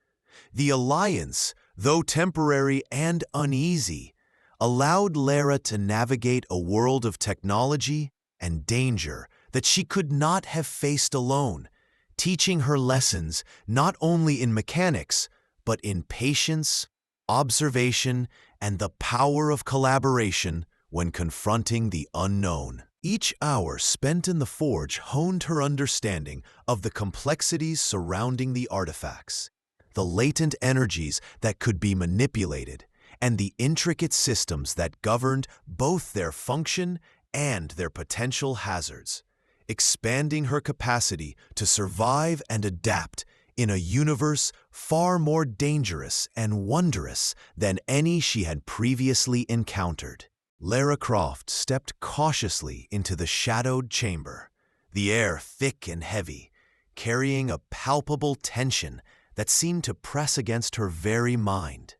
The alliance, though temporary and uneasy, allowed Lara to navigate a world of technology and danger that she could not have faced alone, teaching her lessons not only in mechanics, but in patience, observation, and the power of collaboration when confronting the unknown. Each hour spent in the forge honed her understanding of the complexities surrounding the artifacts, the latent energies that could be manipulated, and the intricate systems that governed both their function and their potential hazards, expanding her capacity to survive and adapt in a universe far more dangerous and wondrous than any she had previously encountered. Lara Croft stepped cautiously into the shadowed chamber, the air thick and heavy, carrying a palpable tension that seemed to press against her very mind.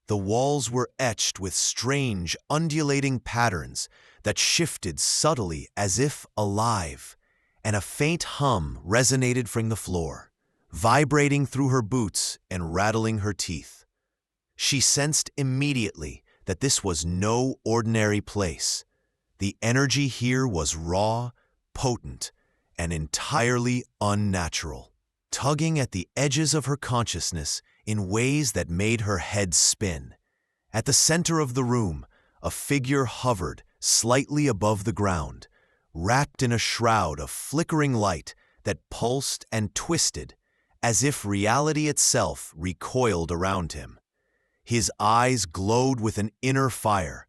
The walls were etched with strange, undulating patterns that shifted subtly as if alive, and a faint hum resonated from the floor, vibrating through her boots and rattling her teeth. She sensed immediately that this was no ordinary place. The energy here was raw, potent, and entirely unnatural, tugging at the edges of her consciousness in ways that made her head spin. At the center of the room, a figure hovered slightly above the ground, wrapped in a shroud of flickering light that pulsed and twisted, as if reality itself recoiled around him. His eyes glowed with an inner fire,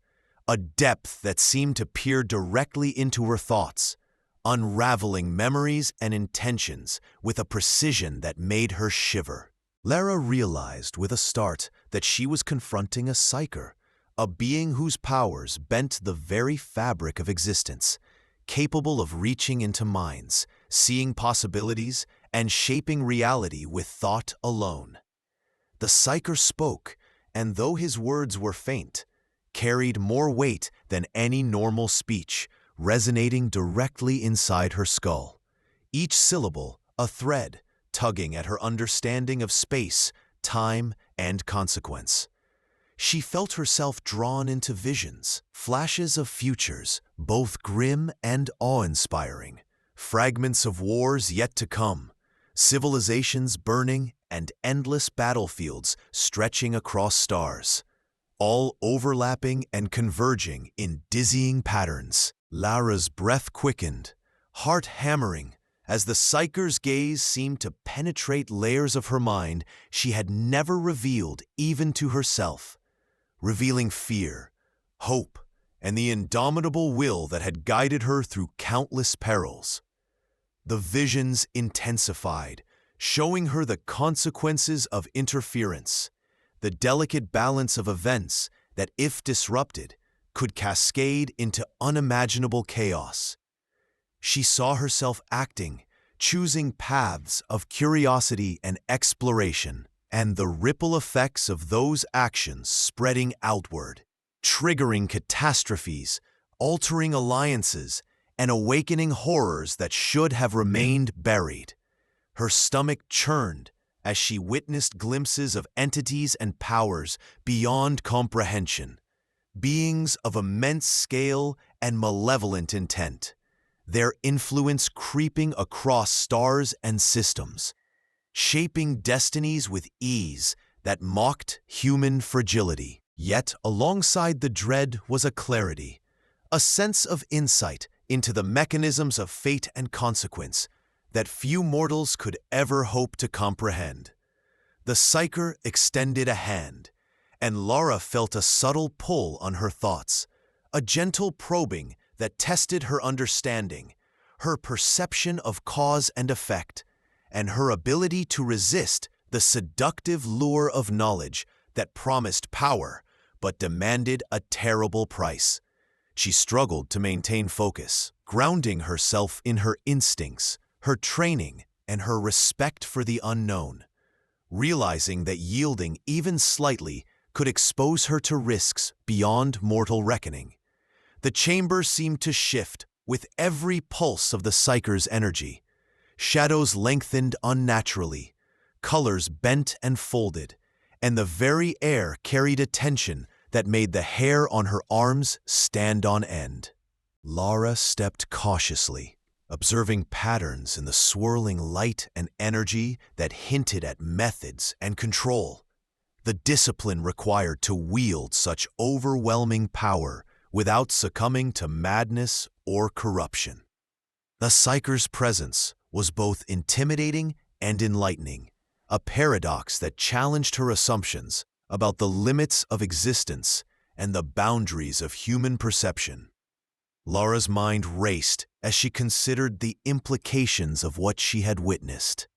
a depth that seemed to peer directly into her thoughts, unraveling memories and intentions with a precision that made her shiver. Lara realized with a start that she was confronting a Psyker, a being whose powers bent the very fabric of existence, capable of reaching into minds, seeing possibilities, and shaping reality with thought alone. The Psyker spoke, and though his words were faint, carried more weight than any normal speech, resonating directly inside her skull. Each syllable a thread, tugging at her understanding of space, time, and consequence. She felt herself drawn into visions, flashes of futures, both grim and awe-inspiring, fragments of wars yet to come, civilizations burning, and endless battlefields stretching across stars, all overlapping and converging in dizzying patterns. Lara's breath quickened, heart hammering, as the Psyker's gaze seemed to penetrate layers of her mind she had never revealed even to herself, revealing fear, hope, and the indomitable will that had guided her through countless perils. The visions intensified, showing her the consequences of interference, the delicate balance of events that, if disrupted, could cascade into unimaginable chaos. She saw herself acting, choosing paths of curiosity and exploration, and the ripple effects of those actions spreading outward, triggering catastrophes, altering alliances, and awakening horrors that should have remained buried. Her stomach churned as she witnessed glimpses of entities and powers beyond comprehension, beings of immense scale and malevolent intent, their influence creeping across stars and systems, shaping destinies with ease that mocked human fragility. Yet alongside the dread was a clarity, a sense of insight into the mechanisms of fate and consequence that few mortals could ever hope to comprehend. The Psyker extended a hand, and Lara felt a subtle pull on her thoughts, a gentle probing that tested her understanding, her perception of cause and effect, and her ability to resist the seductive lure of knowledge that promised power but demanded a terrible price. She struggled to maintain focus, grounding herself in her instincts, her training, and her respect for the unknown, realizing that yielding even slightly could expose her to risks beyond mortal reckoning. The chamber seemed to shift with every pulse of the Psyker's energy. Shadows lengthened unnaturally, colors bent and folded, and the very air carried a tension that made the hair on her arms stand on end. Lara stepped cautiously, observing patterns in the swirling light and energy that hinted at methods and control, the discipline required to wield such overwhelming power without succumbing to madness or corruption. The Psyker's presence was both intimidating and enlightening, a paradox that challenged her assumptions about the limits of existence and the boundaries of human perception. Lara's mind raced as she considered the implications of what she had witnessed.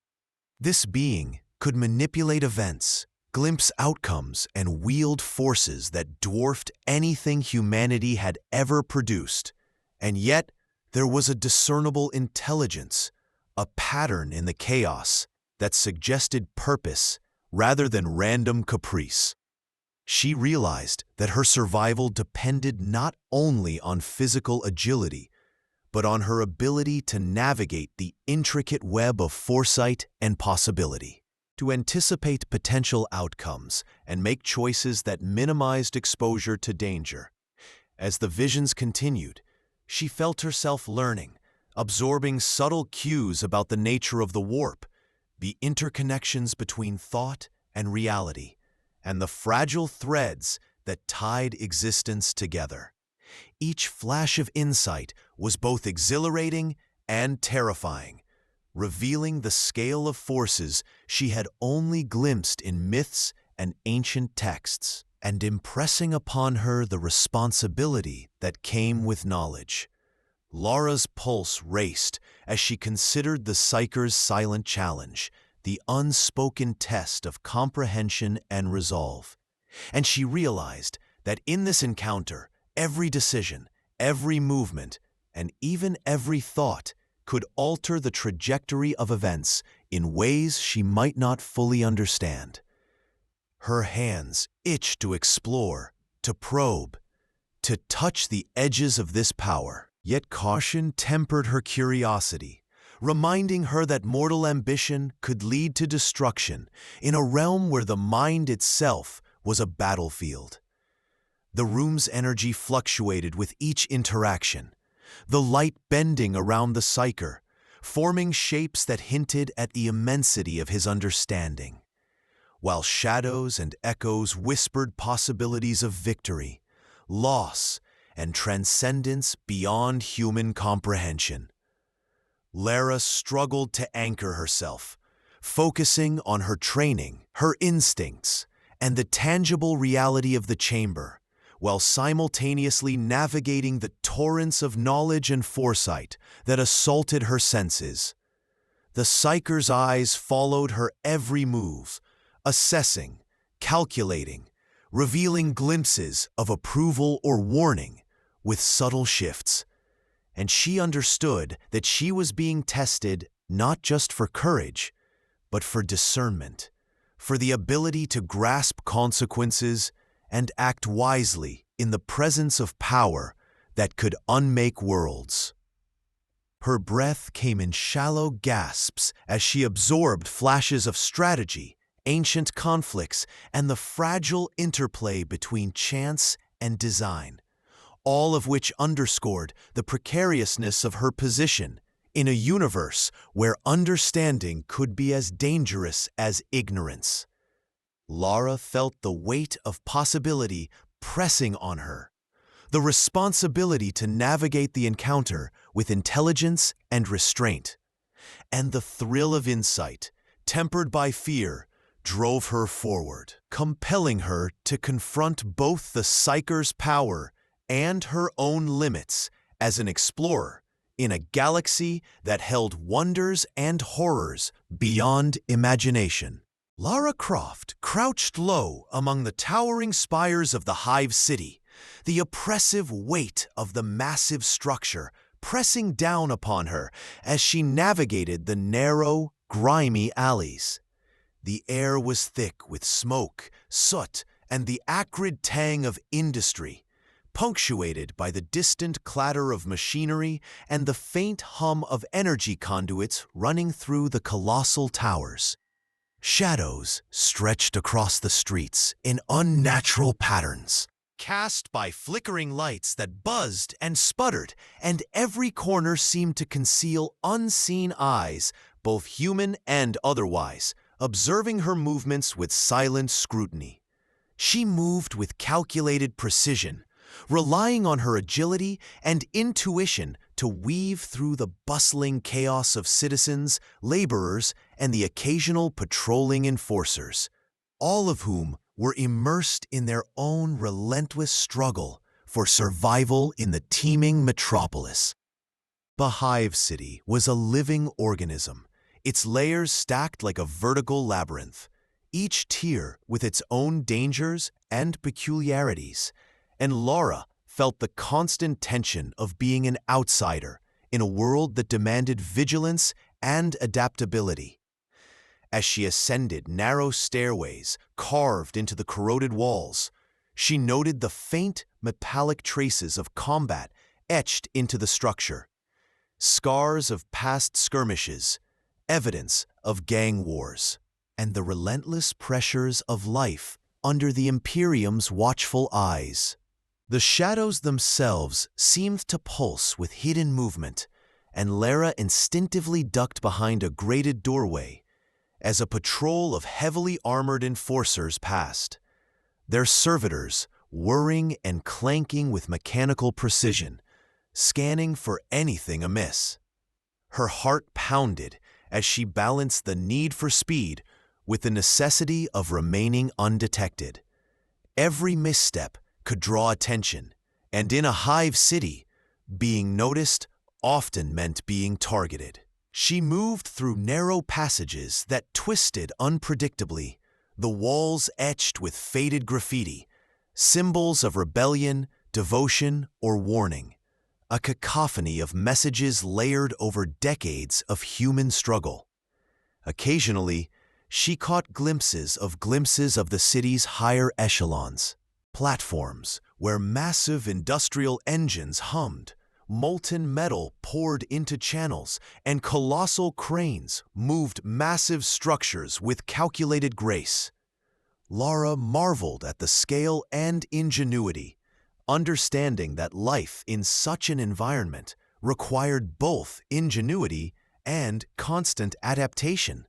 This being could manipulate events, glimpse outcomes, and wield forces that dwarfed anything humanity had ever produced. And yet, there was a discernible intelligence, a pattern in the chaos that suggested purpose rather than random caprice. She realized that her survival depended not only on physical agility, but on her ability to navigate the intricate web of foresight and possibility, to anticipate potential outcomes and make choices that minimized exposure to danger. As the visions continued, she felt herself learning, absorbing subtle cues about the nature of the warp, the interconnections between thought and reality, and the fragile threads that tied existence together. Each flash of insight was both exhilarating and terrifying, revealing the scale of forces she had only glimpsed in myths and ancient texts, and impressing upon her the responsibility that came with knowledge. Lara's pulse raced as she considered the Psyker's silent challenge, the unspoken test of comprehension and resolve. And she realized that in this encounter, every decision, every movement, and even every thought could alter the trajectory of events in ways she might not fully understand. Her hands itched to explore, to probe, to touch the edges of this power. Yet caution tempered her curiosity, reminding her that mortal ambition could lead to destruction in a realm where the mind itself was a battlefield. The room's energy fluctuated with each interaction, the light bending around the Psyker, forming shapes that hinted at the immensity of his understanding, while shadows and echoes whispered possibilities of victory, loss, and transcendence beyond human comprehension. Lara struggled to anchor herself, focusing on her training, her instincts, and the tangible reality of the chamber, while simultaneously navigating the torrents of knowledge and foresight that assaulted her senses. The Psyker's eyes followed her every move, assessing, calculating, revealing glimpses of approval or warning with subtle shifts. And she understood that she was being tested not just for courage, but for discernment, for the ability to grasp consequences and act wisely in the presence of power that could unmake worlds. Her breath came in shallow gasps as she absorbed flashes of strategy, ancient conflicts, and the fragile interplay between chance and design, all of which underscored the precariousness of her position in a universe where understanding could be as dangerous as ignorance. Lara felt the weight of possibility pressing on her, the responsibility to navigate the encounter with intelligence and restraint, and the thrill of insight, tempered by fear, drove her forward, compelling her to confront both the Psyker's power and her own limits as an explorer in a galaxy that held wonders and horrors beyond imagination. Lara Croft crouched low among the towering spires of the Hive City, the oppressive weight of the massive structure pressing down upon her as she navigated the narrow, grimy alleys. The air was thick with smoke, soot, and the acrid tang of industry, punctuated by the distant clatter of machinery and the faint hum of energy conduits running through the colossal towers. Shadows stretched across the streets in unnatural patterns, cast by flickering lights that buzzed and sputtered, and every corner seemed to conceal unseen eyes, both human and otherwise, observing her movements with silent scrutiny. She moved with calculated precision, relying on her agility and intuition to weave through the bustling chaos of citizens, laborers, and the occasional patrolling enforcers, all of whom were immersed in their own relentless struggle for survival in the teeming metropolis. The Hive City was a living organism, its layers stacked like a vertical labyrinth, each tier with its own dangers and peculiarities, and Lara felt the constant tension of being an outsider in a world that demanded vigilance and adaptability. As she ascended narrow stairways carved into the corroded walls, she noted the faint metallic traces of combat etched into the structure, scars of past skirmishes, evidence of gang wars, and the relentless pressures of life under the Imperium's watchful eyes. The shadows themselves seemed to pulse with hidden movement, and Lara instinctively ducked behind a grated doorway as a patrol of heavily armored enforcers passed, their servitors whirring and clanking with mechanical precision, scanning for anything amiss. Her heart pounded as she balanced the need for speed with the necessity of remaining undetected. Every misstep could draw attention, and in a Hive City, being noticed often meant being targeted. She moved through narrow passages that twisted unpredictably, the walls etched with faded graffiti, symbols of rebellion, devotion, or warning, a cacophony of messages layered over decades of human struggle. Occasionally, she caught glimpses of the city's higher echelons, platforms where massive industrial engines hummed, molten metal poured into channels, and colossal cranes moved massive structures with calculated grace. Lara marveled at the scale and ingenuity, understanding that life in such an environment required both ingenuity and constant adaptation.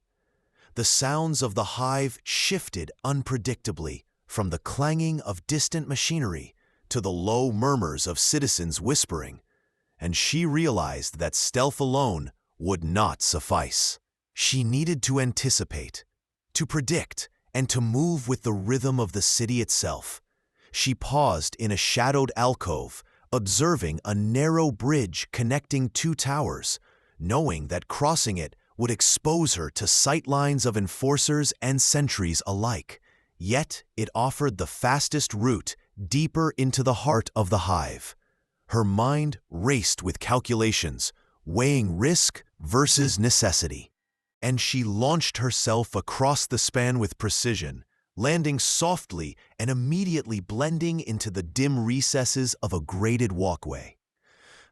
The sounds of the hive shifted unpredictably, from the clanging of distant machinery to the low murmurs of citizens whispering, and she realized that stealth alone would not suffice. She needed to anticipate, to predict, and to move with the rhythm of the city itself. She paused in a shadowed alcove, observing a narrow bridge connecting two towers, knowing that crossing it would expose her to sightlines of enforcers and sentries alike. Yet it offered the fastest route deeper into the heart of the hive. Her mind raced with calculations, weighing risk versus necessity. And she launched herself across the span with precision, landing softly and immediately blending into the dim recesses of a grated walkway.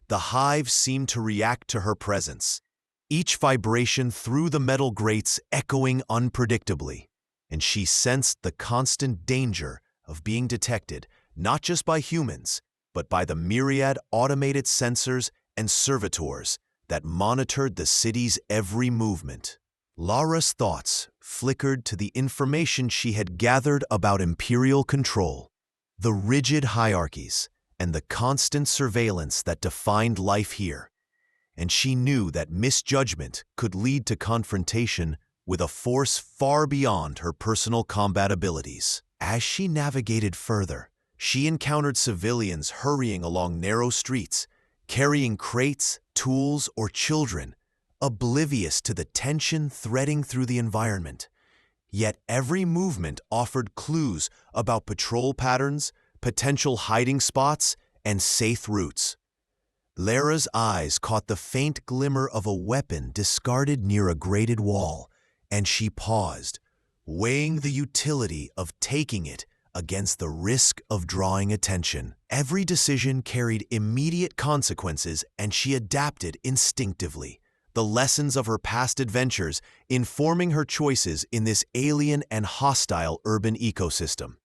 The hive seemed to react to her presence, each vibration through the metal grates echoing unpredictably, and she sensed the constant danger of being detected not just by humans, but by the myriad automated sensors and servitors that monitored the city's every movement. Lara's thoughts flickered to the information she had gathered about imperial control, the rigid hierarchies, and the constant surveillance that defined life here. And she knew that misjudgment could lead to confrontation with a force far beyond her personal combat abilities. As she navigated further, she encountered civilians hurrying along narrow streets, carrying crates, tools, or children, oblivious to the tension threading through the environment. Yet every movement offered clues about patrol patterns, potential hiding spots, and safe routes. Lara's eyes caught the faint glimmer of a weapon discarded near a grated wall, and she paused, weighing the utility of taking it against the risk of drawing attention. Every decision carried immediate consequences, and she adapted instinctively, the lessons of her past adventures informing her choices in this alien and hostile urban ecosystem.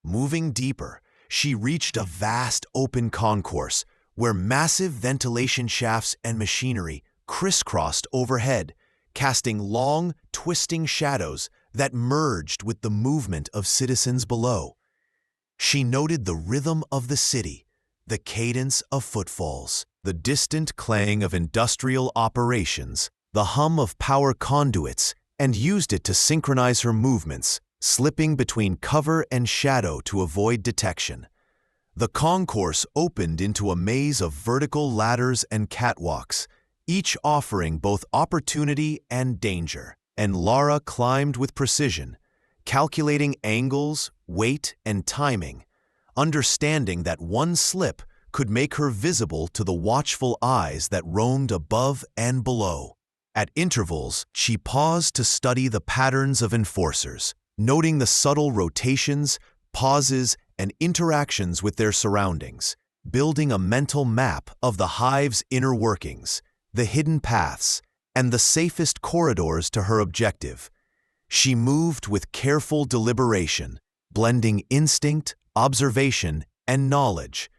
Moving deeper, she reached a vast open concourse where massive ventilation shafts and machinery crisscrossed overhead, casting long, twisting shadows that merged with the movement of citizens below. She noted the rhythm of the city, the cadence of footfalls, the distant clang of industrial operations, the hum of power conduits, and used it to synchronize her movements, slipping between cover and shadow to avoid detection. The concourse opened into a maze of vertical ladders and catwalks, each offering both opportunity and danger, and Lara climbed with precision, calculating angles, weight, and timing, understanding that one slip could make her visible to the watchful eyes that roamed above and below. At intervals, she paused to study the patterns of enforcers, noting the subtle rotations, pauses, and interactions with their surroundings, building a mental map of the hive's inner workings, the hidden paths, and the safest corridors to her objective. She moved with careful deliberation, blending instinct, observation, and knowledge,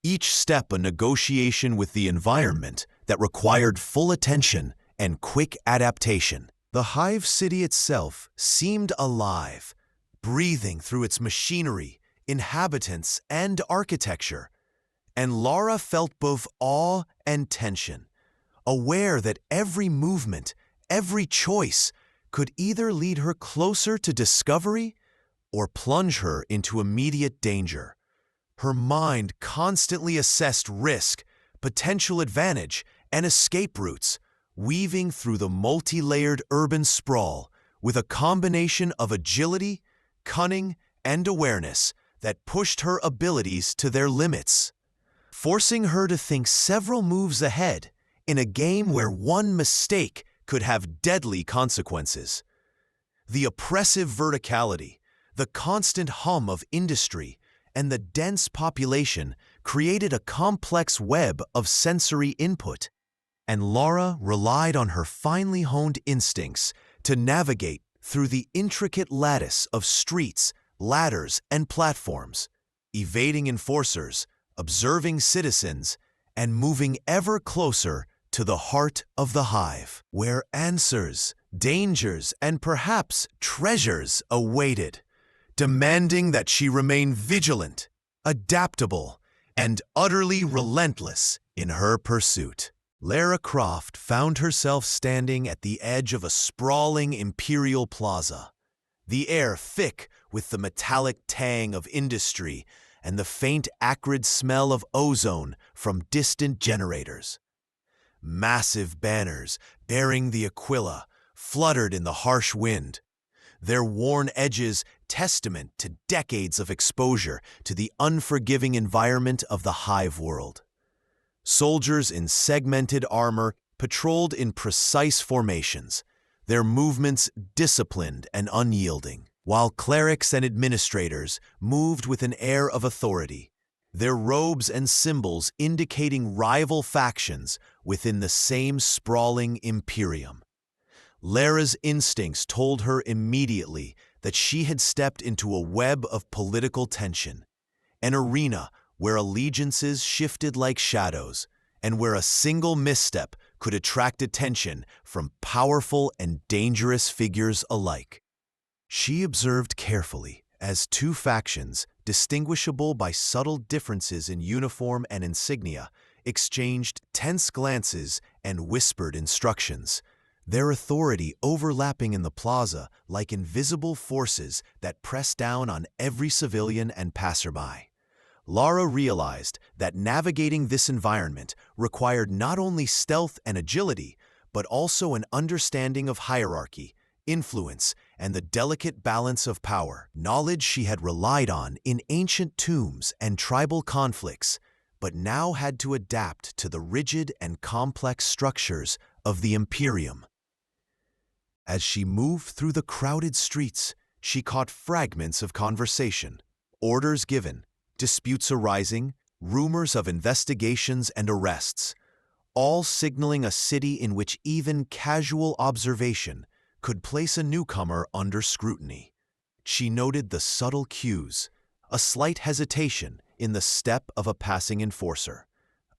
each step a negotiation with the environment that required full attention and quick adaptation. The hive city itself seemed alive, breathing through its machinery, inhabitants, and architecture, and Lara felt both awe and tension, aware that every movement, every choice, could either lead her closer to discovery or plunge her into immediate danger. Her mind constantly assessed risk, potential advantage, and escape routes, weaving through the multi-layered urban sprawl with a combination of agility, cunning, and awareness that pushed her abilities to their limits, forcing her to think several moves ahead in a game where one mistake could have deadly consequences. The oppressive verticality, the constant hum of industry, and the dense population created a complex web of sensory input, and Lara relied on her finely honed instincts to navigate through the intricate lattice of streets, ladders, and platforms, evading enforcers, observing citizens, and moving ever closer to the heart of the hive, where answers, dangers, and perhaps treasures awaited, demanding that she remain vigilant, adaptable, and utterly relentless in her pursuit. Lara Croft found herself standing at the edge of a sprawling imperial plaza, the air thick with the metallic tang of industry and the faint acrid smell of ozone from distant generators. Massive banners bearing the Aquila fluttered in the harsh wind, their worn edges testament to decades of exposure to the unforgiving environment of the hive world. Soldiers in segmented armor patrolled in precise formations, their movements disciplined and unyielding, while clerics and administrators moved with an air of authority, their robes and symbols indicating rival factions within the same sprawling imperium. Lara's instincts told her immediately that she had stepped into a web of political tension, an arena where allegiances shifted like shadows, and where a single misstep could attract attention from powerful and dangerous figures alike. She observed carefully as two factions, distinguishable by subtle differences in uniform and insignia, exchanged tense glances and whispered instructions, their authority overlapping in the plaza like invisible forces that pressed down on every civilian and passerby. Lara realized that navigating this environment required not only stealth and agility, but also an understanding of hierarchy, influence, and the delicate balance of power, knowledge she had relied on in ancient tombs and tribal conflicts, but now had to adapt to the rigid and complex structures of the Imperium. As she moved through the crowded streets, she caught fragments of conversation, orders given, disputes arising, rumors of investigations and arrests, all signaling a city in which even casual observation could place a newcomer under scrutiny. She noted the subtle cues, a slight hesitation in the step of a passing enforcer,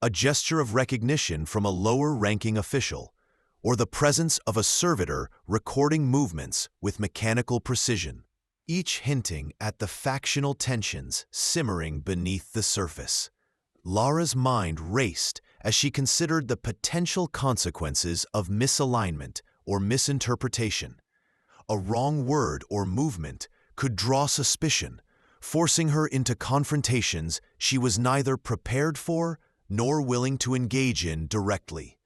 a gesture of recognition from a lower-ranking official, or the presence of a servitor recording movements with mechanical precision, each hinting at the factional tensions simmering beneath the surface. Lara's mind raced as she considered the potential consequences of misalignment or misinterpretation. A wrong word or movement could draw suspicion, forcing her into confrontations she was neither prepared for nor willing to engage in directly.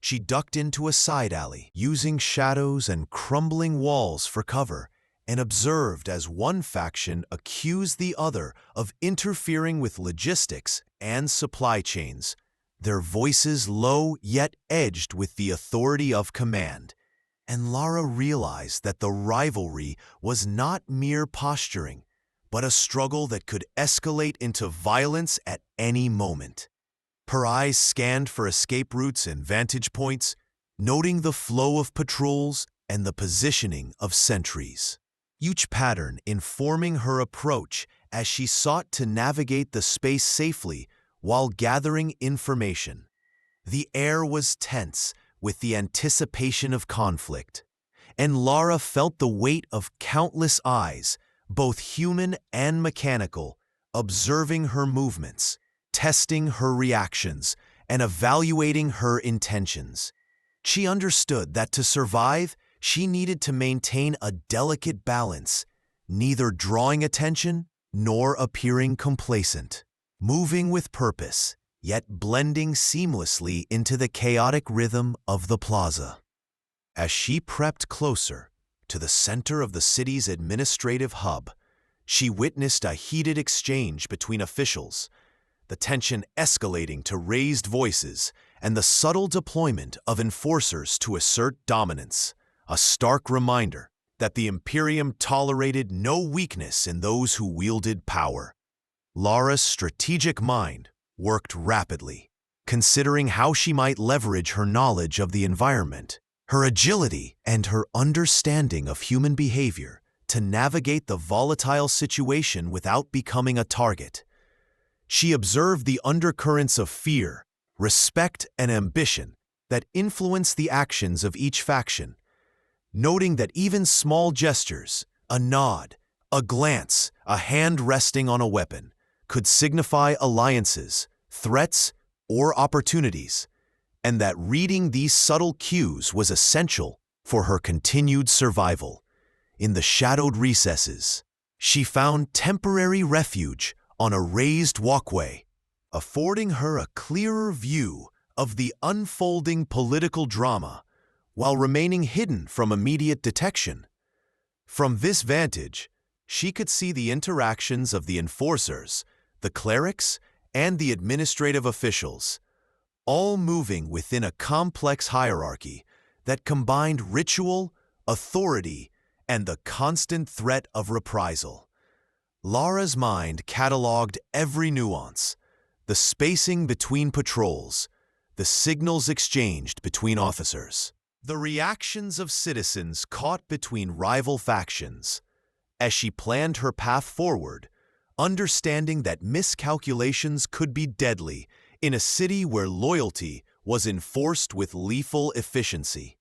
She ducked into a side alley, using shadows and crumbling walls for cover, and observed as one faction accused the other of interfering with logistics and supply chains, their voices low yet edged with the authority of command. And Lara realized that the rivalry was not mere posturing, but a struggle that could escalate into violence at any moment. Her eyes scanned for escape routes and vantage points, noting the flow of patrols and the positioning of sentries, each pattern informing her approach as she sought to navigate the space safely while gathering information. The air was tense with the anticipation of conflict, and Lara felt the weight of countless eyes, both human and mechanical, observing her movements, testing her reactions, and evaluating her intentions. She understood that to survive, she needed to maintain a delicate balance, neither drawing attention nor appearing complacent, moving with purpose, yet blending seamlessly into the chaotic rhythm of the plaza. As she prepped closer to the center of the city's administrative hub, she witnessed a heated exchange between officials, the tension escalating to raised voices and the subtle deployment of enforcers to assert dominance, a stark reminder that the Imperium tolerated no weakness in those who wielded power. Lara's strategic mind worked rapidly, considering how she might leverage her knowledge of the environment, her agility, and her understanding of human behavior to navigate the volatile situation without becoming a target. She observed the undercurrents of fear, respect, and ambition that influenced the actions of each faction, noting that even small gestures, a nod, a glance, a hand resting on a weapon, could signify alliances, threats, or opportunities, and that reading these subtle cues was essential for her continued survival. In the shadowed recesses, she found temporary refuge on a raised walkway, affording her a clearer view of the unfolding political drama while remaining hidden from immediate detection. From this vantage, she could see the interactions of the enforcers, the clerics, and the administrative officials, all moving within a complex hierarchy that combined ritual, authority, and the constant threat of reprisal. Lara's mind cataloged every nuance, the spacing between patrols, the signals exchanged between officers, the reactions of citizens caught between rival factions. As she planned her path forward, understanding that miscalculations could be deadly in a city where loyalty was enforced with lethal efficiency.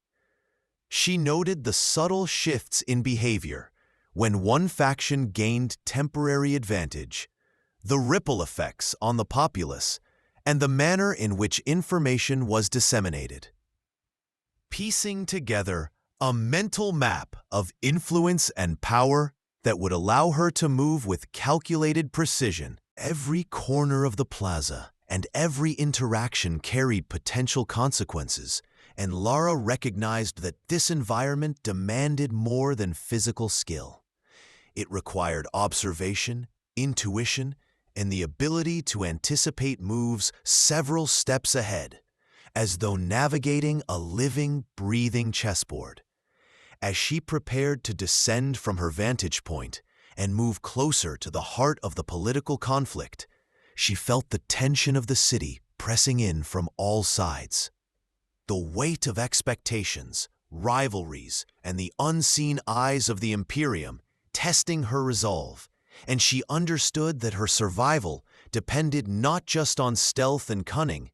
She noted the subtle shifts in behavior when one faction gained temporary advantage, the ripple effects on the populace, and the manner in which information was disseminated. Piecing together a mental map of influence and power that would allow her to move with calculated precision, every corner of the plaza and every interaction carried potential consequences, and Lara recognized that this environment demanded more than physical skill. It required observation, intuition, and the ability to anticipate moves several steps ahead, as though navigating a living, breathing chessboard. As she prepared to descend from her vantage point and move closer to the heart of the political conflict, she felt the tension of the city pressing in from all sides. The weight of expectations, rivalries, and the unseen eyes of the Imperium testing her resolve, and she understood that her survival depended not just on stealth and cunning,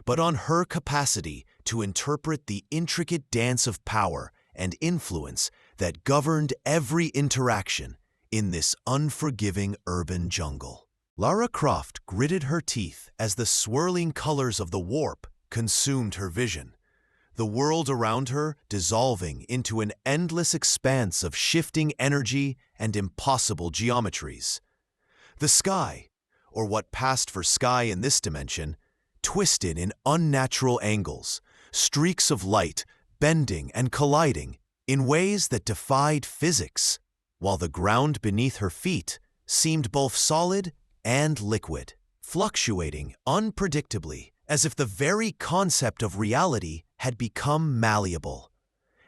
but on her capacity to interpret the intricate dance of power and influence that governed every interaction in this unforgiving urban jungle. Lara Croft gritted her teeth as the swirling colors of the warp consumed her vision, the world around her dissolving into an endless expanse of shifting energy and impossible geometries. The sky, or what passed for sky in this dimension, twisted in unnatural angles, streaks of light bending and colliding in ways that defied physics, while the ground beneath her feet seemed both solid and liquid, fluctuating unpredictably as if the very concept of reality had become malleable.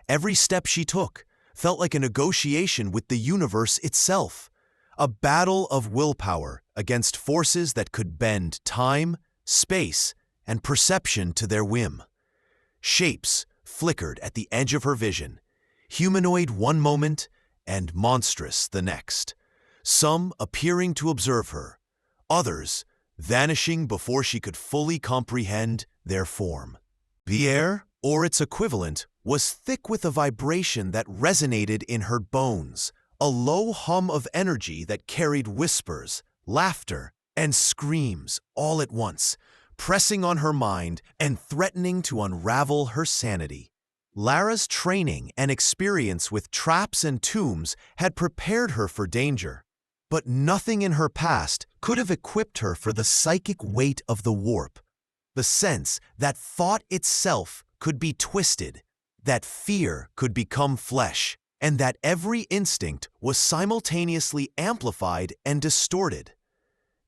Every step she took felt like a negotiation with the universe itself, a battle of willpower against forces that could bend time, space, and perception to their whim. Shapes flickered at the edge of her vision, humanoid one moment and monstrous the next, some appearing to observe her, others vanishing before she could fully comprehend their form. The air, or its equivalent, was thick with a vibration that resonated in her bones, a low hum of energy that carried whispers, laughter, and screams all at once, pressing on her mind and threatening to unravel her sanity. Lara's training and experience with traps and tombs had prepared her for danger, but nothing in her past could have equipped her for the psychic weight of the warp, the sense that thought itself could be twisted, that fear could become flesh, and that every instinct was simultaneously amplified and distorted.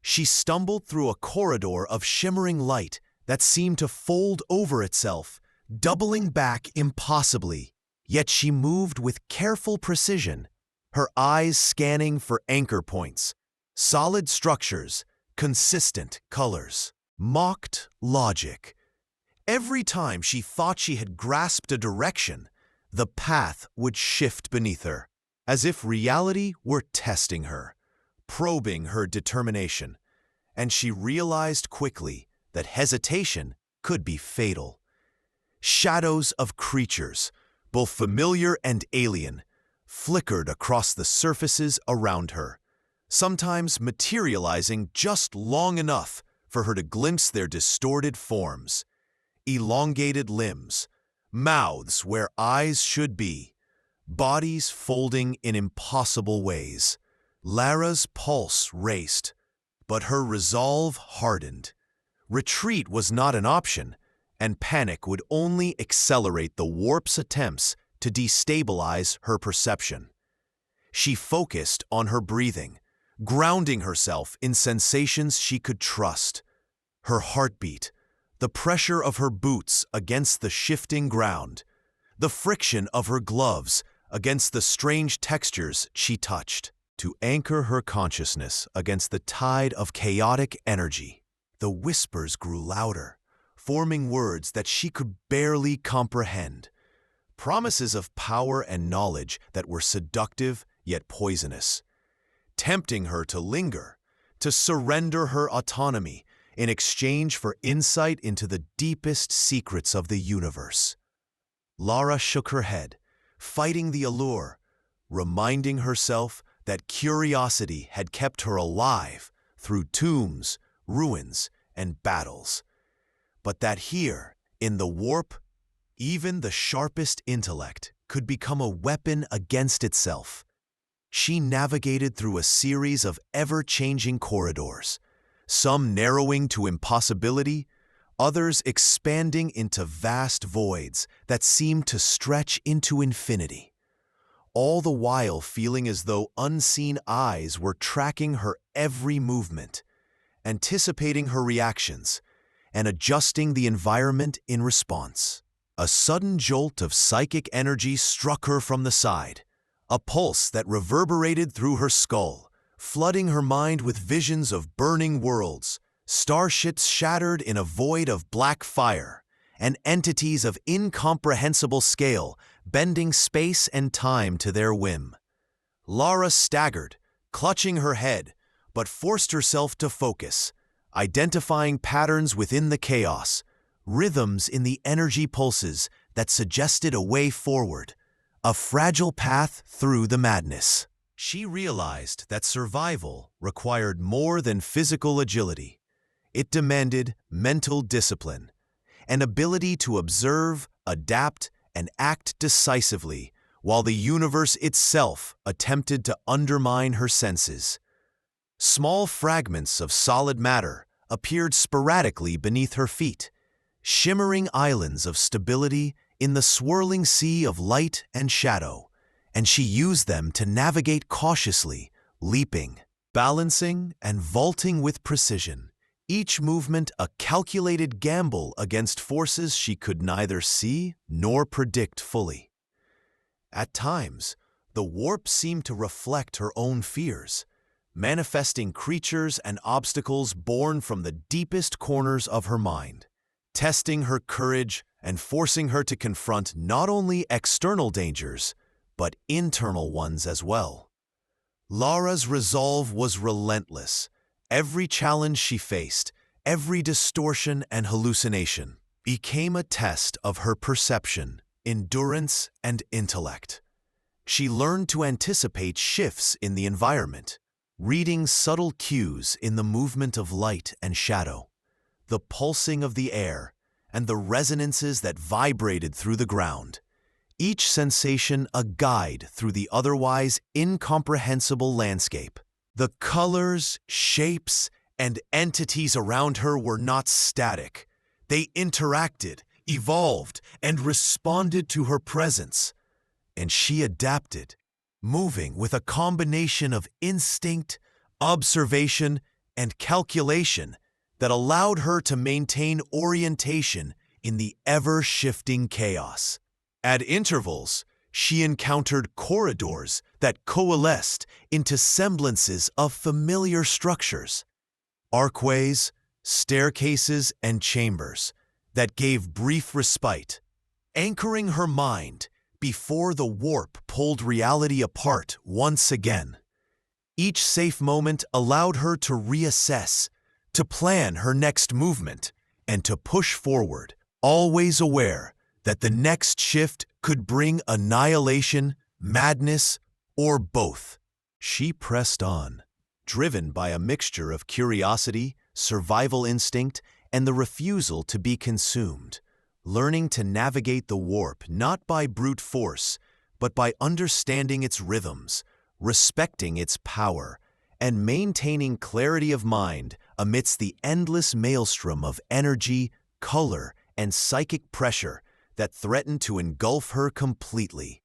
She stumbled through a corridor of shimmering light that seemed to fold over itself, doubling back impossibly. Yet she moved with careful precision, her eyes scanning for anchor points, solid structures, consistent colors, mocked logic. Every time she thought she had grasped a direction, the path would shift beneath her, as if reality were testing her, probing her determination, and she realized quickly that hesitation could be fatal. Shadows of creatures, both familiar and alien, flickered across the surfaces around her, sometimes materializing just long enough for her to glimpse their distorted forms, elongated limbs, mouths where eyes should be, bodies folding in impossible ways. Lara's pulse raced, but her resolve hardened. Retreat was not an option, and panic would only accelerate the warp's attempts to destabilize her perception. She focused on her breathing, grounding herself in sensations she could trust. Her heartbeat, the pressure of her boots against the shifting ground, the friction of her gloves against the strange textures she touched. To anchor her consciousness against the tide of chaotic energy, the whispers grew louder, forming words that she could barely comprehend. Promises of power and knowledge that were seductive yet poisonous, tempting her to linger, to surrender her autonomy in exchange for insight into the deepest secrets of the universe. Lara shook her head, fighting the allure, reminding herself that curiosity had kept her alive through tombs, ruins, and battles, but that here, in the warp, even the sharpest intellect could become a weapon against itself. She navigated through a series of ever-changing corridors, some narrowing to impossibility, others expanding into vast voids that seemed to stretch into infinity, all the while feeling as though unseen eyes were tracking her every movement, anticipating her reactions, and adjusting the environment in response. A sudden jolt of psychic energy struck her from the side, a pulse that reverberated through her skull, flooding her mind with visions of burning worlds, starships shattered in a void of black fire, and entities of incomprehensible scale bending space and time to their whim. Lara staggered, clutching her head, but forced herself to focus, identifying patterns within the chaos, rhythms in the energy pulses that suggested a way forward, a fragile path through the madness. She realized that survival required more than physical agility. It demanded mental discipline, an ability to observe, adapt, and act decisively while the universe itself attempted to undermine her senses. Small fragments of solid matter appeared sporadically beneath her feet, shimmering islands of stability in the swirling sea of light and shadow, and she used them to navigate cautiously, leaping, balancing, and vaulting with precision, each movement a calculated gamble against forces she could neither see nor predict fully. At times, the warp seemed to reflect her own fears, manifesting creatures and obstacles born from the deepest corners of her mind, testing her courage and forcing her to confront not only external dangers, but internal ones as well. Lara's resolve was relentless. Every challenge she faced, every distortion and hallucination, became a test of her perception, endurance, and intellect. She learned to anticipate shifts in the environment, reading subtle cues in the movement of light and shadow, the pulsing of the air, and the resonances that vibrated through the ground, each sensation a guide through the otherwise incomprehensible landscape. The colors, shapes, and entities around her were not static. They interacted, evolved, and responded to her presence. And she adapted, moving with a combination of instinct, observation, and calculation that allowed her to maintain orientation in the ever-shifting chaos. At intervals, she encountered corridors that coalesced into semblances of familiar structures, archways, staircases, and chambers that gave brief respite, anchoring her mind before the warp pulled reality apart once again. Each safe moment allowed her to reassess, to plan her next movement, and to push forward, always aware that the next shift could bring annihilation, madness, or both. She pressed on, driven by a mixture of curiosity, survival instinct, and the refusal to be consumed, learning to navigate the warp not by brute force, but by understanding its rhythms, respecting its power, and maintaining clarity of mind amidst the endless maelstrom of energy, color, and psychic pressure that threaten to engulf her completely.